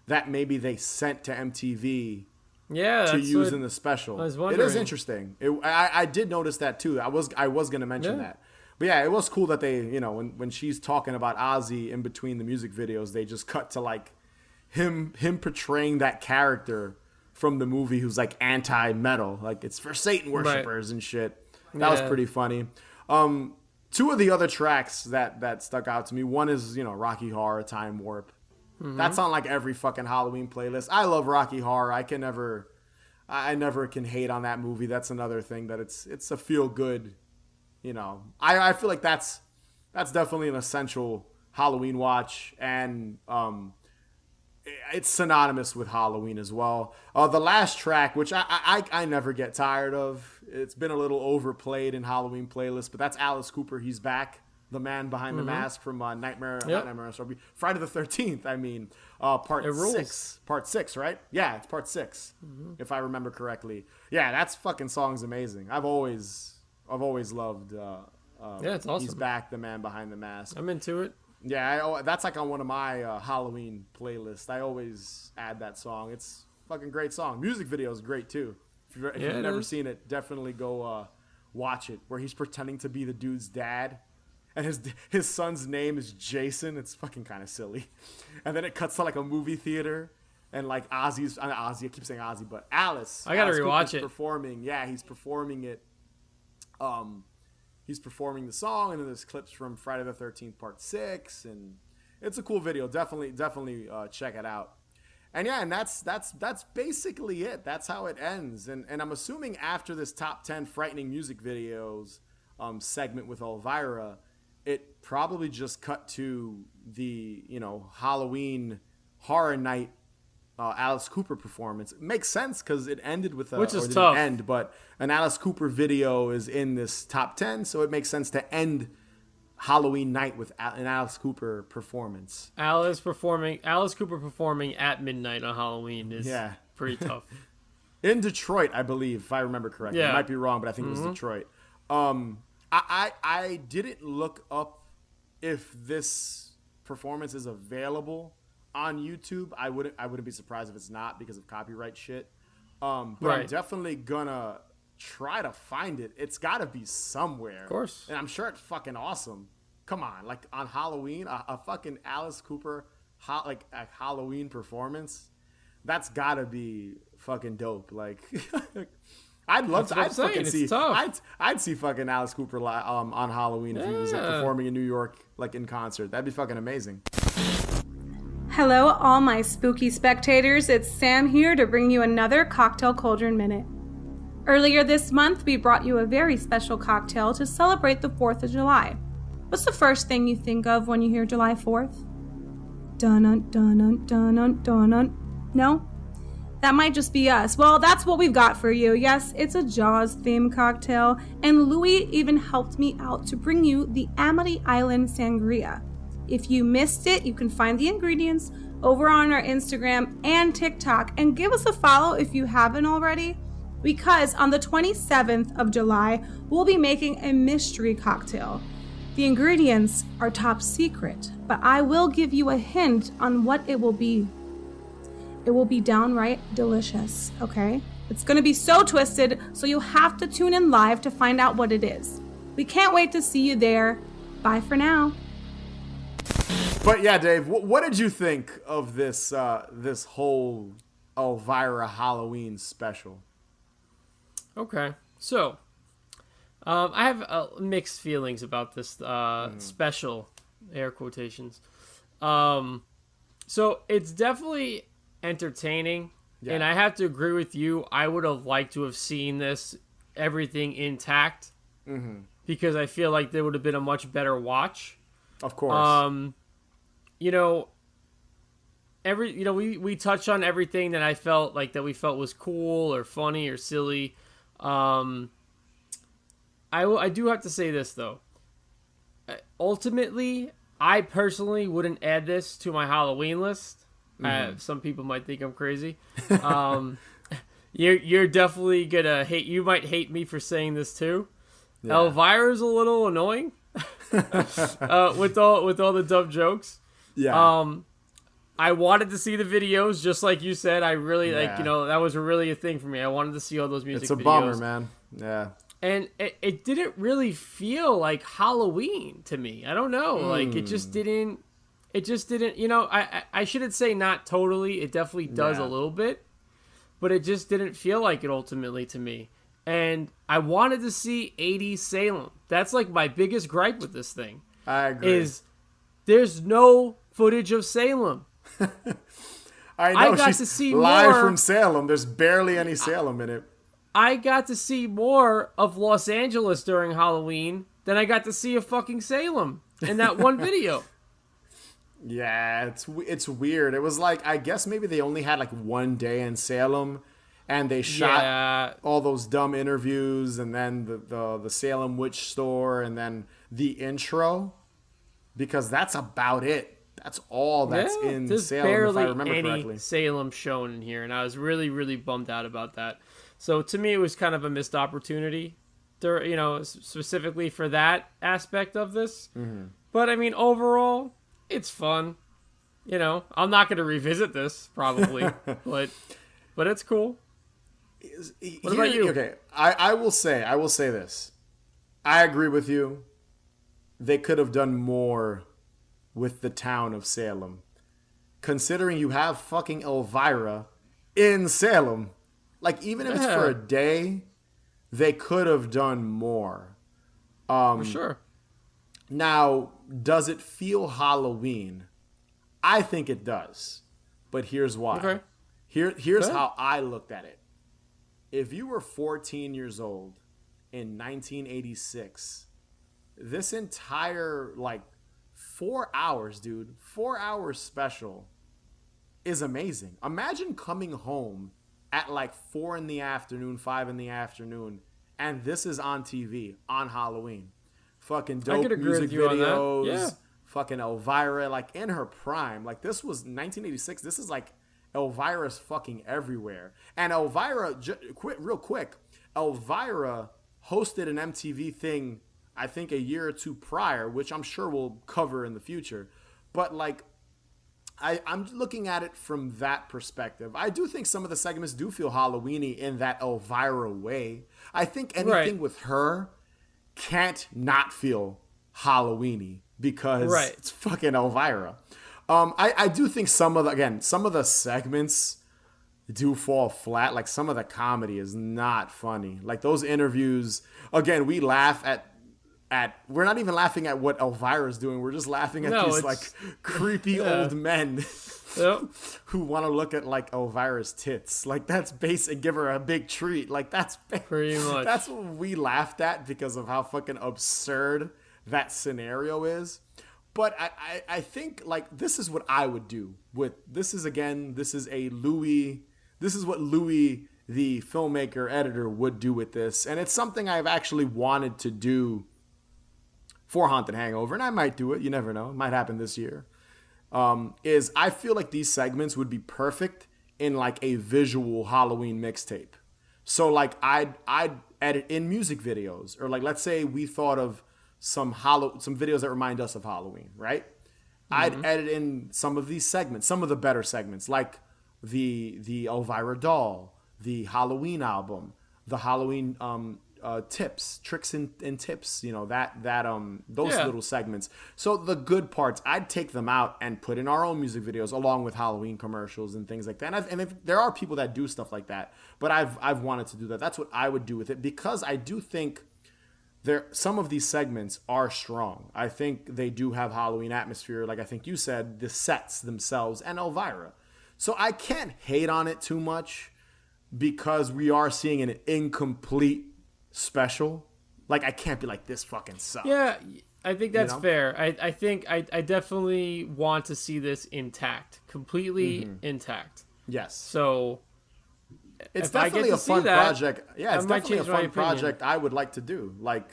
that maybe they sent to MTV to use in the special. It is interesting. I did notice that too. I was going to mention that. But yeah, it was cool that they, when she's talking about Ozzy in between the music videos, they just cut to like him portraying that character from the movie who's like anti-metal, like it's for Satan worshipers and shit. That was pretty funny. Two of the other tracks that stuck out to me, one is, Rocky Horror, Time Warp. That's on like every fucking Halloween playlist. I love Rocky Horror. I never can hate on that movie. That's another thing that it's a feel good, I feel like that's definitely an essential Halloween watch, and it's synonymous with Halloween as well. The last track, which I never get tired of, it's been a little overplayed in Halloween playlists, but that's Alice Cooper. He's back, the man behind the mask from Friday the 13th. I mean, part 6, right? Yeah, it's part 6, if I remember correctly. Yeah, that fucking song's amazing. I've always loved. It's awesome. He's back, the man behind the mask. I'm into it. Yeah, that's like on one of my Halloween playlists. I always add that song. It's a fucking great song. Music video is great too. If you've never seen it, definitely go watch it. Where he's pretending to be the dude's dad, and his son's name is Jason. It's fucking kind of silly. And then it cuts to like a movie theater, and like I keep saying Ozzy, but Alice. I gotta rewatch it. Performing, he's performing it. He's performing the song, and then there's clips from Friday the 13th Part 6, and it's a cool video. Definitely check it out. And and that's basically it. That's how it ends. And I'm assuming after this top 10 frightening music videos segment with Elvira, it probably just cut to the Halloween Horror Night Alice Cooper performance. It makes sense because it ended with which is tough. But an Alice Cooper video is in this top 10, so it makes sense to end Halloween night with an Alice Cooper performance. Alice Cooper performing at midnight on Halloween is pretty tough. in Detroit, I believe, if I remember correctly. Yeah. I might be wrong, but I think it was Detroit. I didn't look up if this performance is available on YouTube. I wouldn't be surprised if it's not because of copyright shit. But I'm definitely gonna try to find it. It's got to be somewhere. Of course. And I'm sure it's fucking awesome. Come on, like on Halloween, a fucking Alice Cooper a Halloween performance. That's got to be fucking dope. Like I'd love to. I'd fucking see. I'd see fucking Alice Cooper on Halloween if he was performing in New York, like in concert. That'd be fucking amazing. Hello, all my spooky spectators. It's Sam here to bring you another Cocktail Cauldron Minute. Earlier this month, we brought you a very special cocktail to celebrate the 4th of July. What's the first thing you think of when you hear July 4th? Dun dun dun dun dun. No? That might just be us. Well, that's what we've got for you. Yes, it's a Jaws-themed cocktail, and Louis even helped me out to bring you the Amity Island Sangria. If you missed it, you can find the ingredients over on our Instagram and TikTok, and give us a follow if you haven't already, because on the 27th of July, we'll be making a mystery cocktail. The ingredients are top secret, but I will give you a hint on what it will be. It will be downright delicious, okay? It's going to be so twisted, so you'll have to tune in live to find out what it is. We can't wait to see you there. Bye for now. But yeah, Dave, what did you think of this this whole Elvira Halloween special? Okay, so I have mixed feelings about this special, air quotations. So it's definitely entertaining, and I have to agree with you. I would have liked to have seen everything intact, because I feel like there would have been a much better watch. Of course. We touched on everything that I felt like that we felt was cool or funny or silly. I do have to say this though. Ultimately, I personally wouldn't add this to my Halloween list. Some people might think I'm crazy. You're definitely gonna hate. You might hate me for saying this too. Yeah. Elvira's a little annoying with all the dumb jokes. Yeah. I wanted to see the videos, just like you said. I really that was really a thing for me. I wanted to see all those music videos. It's a bummer, man. Yeah. And it didn't really feel like Halloween to me. I don't know. Like, it just didn't, I shouldn't say not totally. It definitely does a little bit. But it just didn't feel like it ultimately to me. And I wanted to see 80s Salem. That's like my biggest gripe with this thing. I agree. There's no footage of Salem. I know. I got to see live more from Salem. There's barely any Salem in it. I got to see more of Los Angeles during Halloween than I got to see of fucking Salem in that one video. Yeah, it's weird. It was like, I guess maybe they only had like one day in Salem, and they shot all those dumb interviews, and then the Salem witch store, and then the intro, because that's about it. That's all that's in Salem, if I remember correctly. There's barely any Salem shown in here, and I was really, really bummed out about that. So to me, it was kind of a missed opportunity, specifically for that aspect of this. But I mean, overall, it's fun. I'm not going to revisit this probably, but it's cool. What about you? Okay, I will say this. I agree with you. They could have done more with the town of Salem, considering you have fucking Elvira in Salem. Like, even if it's for a day, they could have done more. For sure. Now, does it feel Halloween? I think it does. But here's why. Okay. Here's how I looked at it. If you were 14 years old in 1986, this entire, 4 hours, dude, 4 hours special is amazing. Imagine coming home at 4 in the afternoon, 5 in the afternoon, and this is on TV on Halloween. Fucking dope music videos. Yeah. Fucking Elvira, in her prime. This was 1986. This is Elvira's fucking everywhere. And Elvira, real quick, Elvira hosted an MTV thing, I think a year or two prior, which I'm sure we'll cover in the future. But like, I'm looking at it from that perspective. I do think some of the segments do feel Halloween-y in that Elvira way. I think anything with her can't not feel Halloween-y because it's fucking Elvira. I do think some of the segments do fall flat. Like some of the comedy is not funny. Like those interviews, again, we laugh at we're not even laughing at what Elvira's doing. We're just laughing at these like creepy old men who want to look at like Elvira's tits. Like that's basic. Give her a big treat. Like that's pretty much. That's what we laughed at because of how fucking absurd that scenario is. But I think like this is what I would do with this is what Louis the filmmaker editor would do with this, and it's something I've actually wanted to do for Haunted Hangover, and I might do it. You never know. It might happen this year. Is I feel like these segments would be perfect in like a visual Halloween mixtape. So like I'd edit in music videos, or like let's say we thought of some videos that remind us of Halloween, right? I'd edit in some of these segments, some of the better segments, like the Elvira doll, the Halloween album, the Halloween tips, tricks and tips, you know, those little segments. So the good parts, I'd take them out and put in our own music videos along with Halloween commercials and things like that. And if there are people that do stuff like that, but I've wanted to do that. That's what I would do with it, because I do think some of these segments are strong. I think they do have Halloween atmosphere, like I think you said, the sets themselves and Elvira. So I can't hate on it too much because we are seeing an incomplete special. Like I can't be like, this fucking sucks. Yeah, I think that's fair. I think I definitely want to see this intact, completely intact. Yes. So it's definitely a fun project. Yeah, it's definitely a fun project I would like to do. Like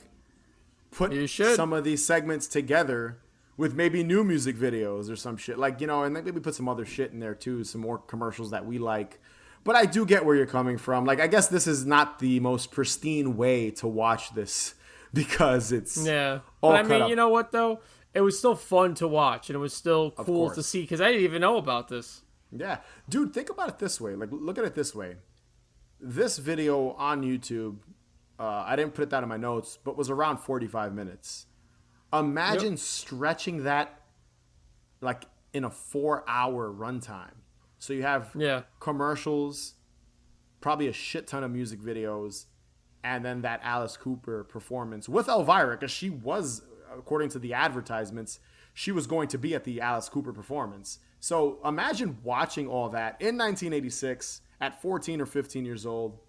put some of these segments together with maybe new music videos or some shit. Like, you know, and maybe put some other shit in there too, some more commercials that we like. But I do get where you're coming from. Like, I guess this is not the most pristine way to watch this because it's all but I cut mean, up. You know what though? It was still fun to watch, and it was still cool to see because I didn't even know about this. Yeah, dude, think about it this way. Like, look at it this way. This video on YouTube, I didn't put that in my notes, but was around 45 minutes. Imagine stretching that like in a 4-hour runtime. So you have commercials, probably a shit ton of music videos, and then that Alice Cooper performance with Elvira, because she was, according to the advertisements, she was going to be at the Alice Cooper performance. So imagine watching all that in 1986 at 14 or 15 years old.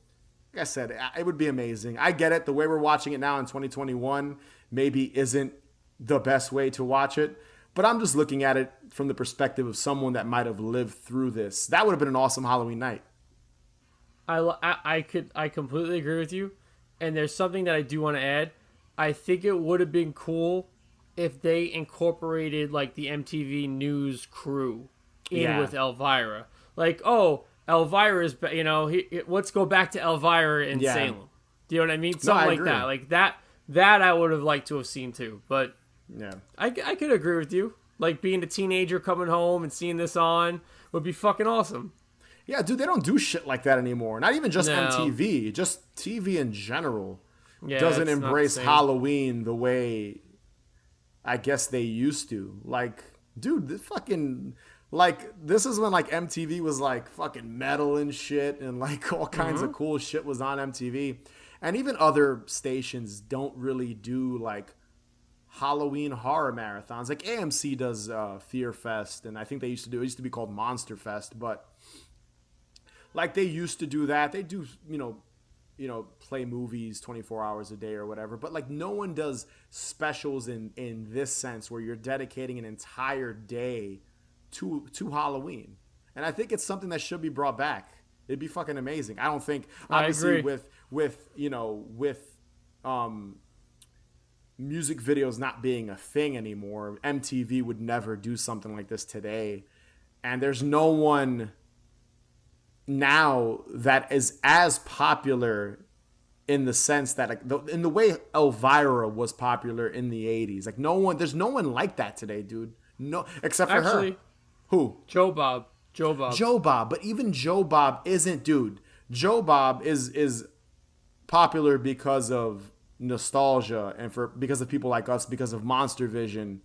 Like I said, it would be amazing. I get it. The way we're watching it now in 2021 maybe isn't the best way to watch it. But I'm just looking at it from the perspective of someone that might have lived through this. That would have been an awesome Halloween night. I completely agree with you. And there's something that I do want to add. I think it would have been cool if they incorporated like the MTV News crew in with Elvira. Like, oh, Elvira's, you know, let's go back to Elvira in Salem. Do you know what I mean? Something like that. Like that I would have liked to have seen too. But yeah, I could agree with you. Like being a teenager coming home and seeing this on would be fucking awesome. Yeah, dude, they don't do shit like that anymore. Not even just MTV, just TV in general doesn't embrace Halloween the way I guess they used to. Like, dude, this fucking this is when like MTV was like fucking metal and shit, and like all kinds of cool shit was on MTV. And even other stations don't really do like Halloween horror marathons. Like AMC does Fear Fest, and I think it used to be called Monster Fest, but like they used to do that. They do, you know, play movies 24 hours a day or whatever, but like no one does specials in this sense where you're dedicating an entire day to Halloween. And I think it's something that should be brought back. It'd be fucking amazing. I don't think obviously with music videos not being a thing anymore, MTV would never do something like this today. And there's no one now that is as popular in the sense that, like, in the way Elvira was popular in the 80s. Like, there's no one like that today, dude. No, except for her. Who? Joe Bob. But even Joe Bob isn't, dude. Joe Bob is popular because of nostalgia and because of people like us, because of Monster Vision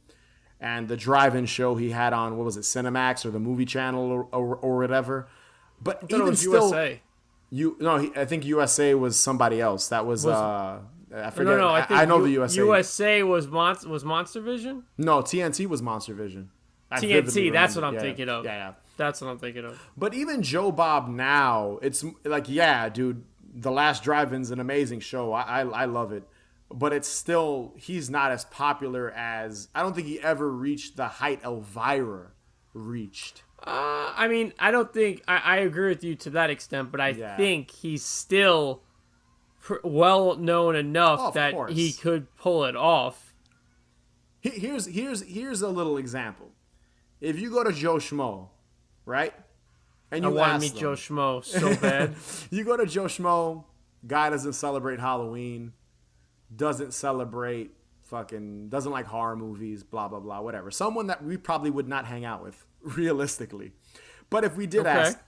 and the drive-in show he had on, what was it, Cinemax or the movie channel or whatever. But even it was still, USA. I think USA was somebody else. That was I forget. No, I know the USA. USA was Monster Vision? No, TNT was Monster Vision. TNT, that's what I'm thinking of. Yeah. That's what I'm thinking of. But even Joe Bob now, it's like, yeah, dude, The Last Drive-In's an amazing show. I love it. But it's still, he's not as popular as, I don't think he ever reached the height Elvira reached. I mean, I don't think, I agree with you to that extent, but I think he's still well known enough that he could pull it off. Here's a little example. If you go to Joe Schmo, right? And you I want to meet Joe Schmo so bad. You go to Joe Schmo, guy doesn't celebrate Halloween, doesn't celebrate doesn't like horror movies, blah, blah, blah, whatever. Someone that we probably would not hang out with, realistically. But if we did ask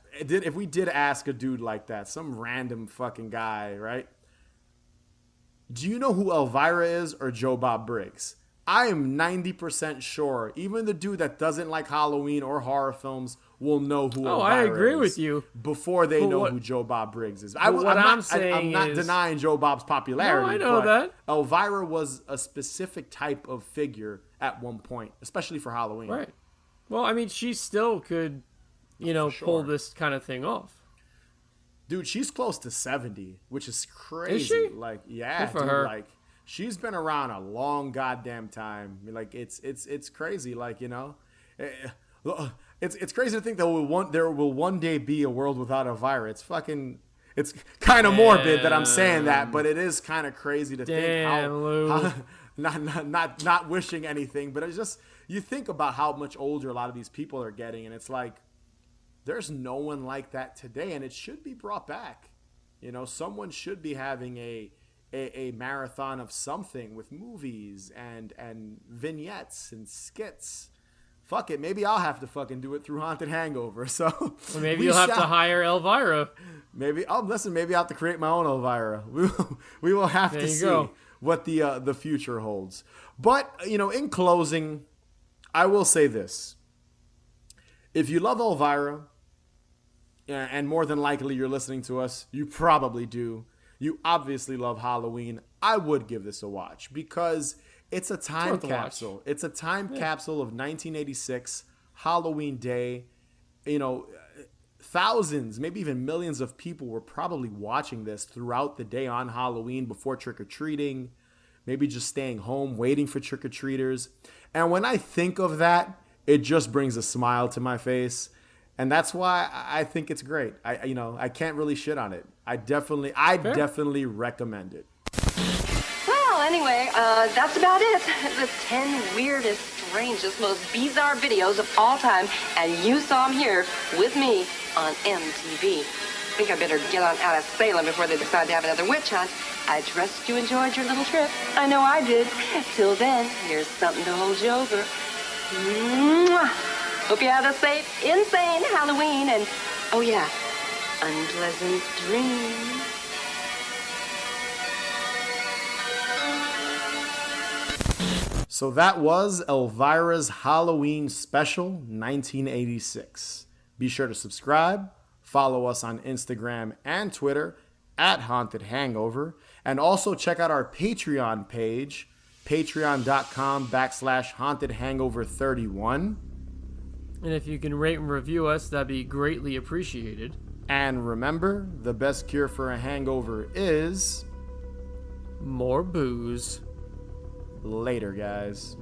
a dude like that, some random fucking guy, right? Do you know who Elvira is or Joe Bob Briggs? I am 90% sure even the dude that doesn't like Halloween or horror films will know who Elvira I agree is with you. before they know who Joe Bob Briggs is. I'm not denying Joe Bob's popularity. No, I know that. Elvira was a specific type of figure at one point, especially for Halloween. Right. Well, I mean, she still could, pull this kind of thing off. Dude, she's close to 70, which is crazy. Is she? Like, yeah, good for dude, her. Like, she's been around a long goddamn time. Like, it's crazy. Like, it's crazy to think that there will one day be a world without Elvira. It's kind of morbid that I'm saying that, but it is kind of crazy to think how not wishing anything, but it's just, you think about how much older a lot of these people are getting, and it's like, there's no one like that today, and it should be brought back. Someone should be having a marathon of something with movies and vignettes and skits. Fuck it, maybe I'll have to fucking do it through Haunted Hangover. So or maybe you'll have to hire Elvira. Maybe I'll have to create my own Elvira. We will have to see what the future holds. But in closing, I will say this: if you love Elvira, and more than likely you're listening to us, you probably do. You obviously love Halloween. I would give this a watch because it's a time capsule. It's a time capsule of 1986, Halloween Day. Thousands, maybe even millions of people were probably watching this throughout the day on Halloween before trick-or-treating, maybe just staying home waiting for trick-or-treaters. And when I think of that, it just brings a smile to my face. And that's why I think it's great. I can't really shit on it. I definitely recommend it. Well, anyway, that's about it. The 10 weirdest, strangest, most bizarre videos of all time, and you saw them here with me on MTV. I think I better get on out of Salem before they decide to have another witch hunt. I trust you enjoyed your little trip. I know I did. Till then, here's something to hold you over. Mwah! Hope you had a safe, insane Halloween, and, oh yeah, unpleasant dreams. So that was Elvira's Halloween Special 1986. Be sure to subscribe, follow us on Instagram and Twitter at Haunted Hangover, and also check out our Patreon page, patreon.com/Haunted Hangover 31. And if you can rate and review us, that'd be greatly appreciated. And remember, the best cure for a hangover is... more booze. Later, guys.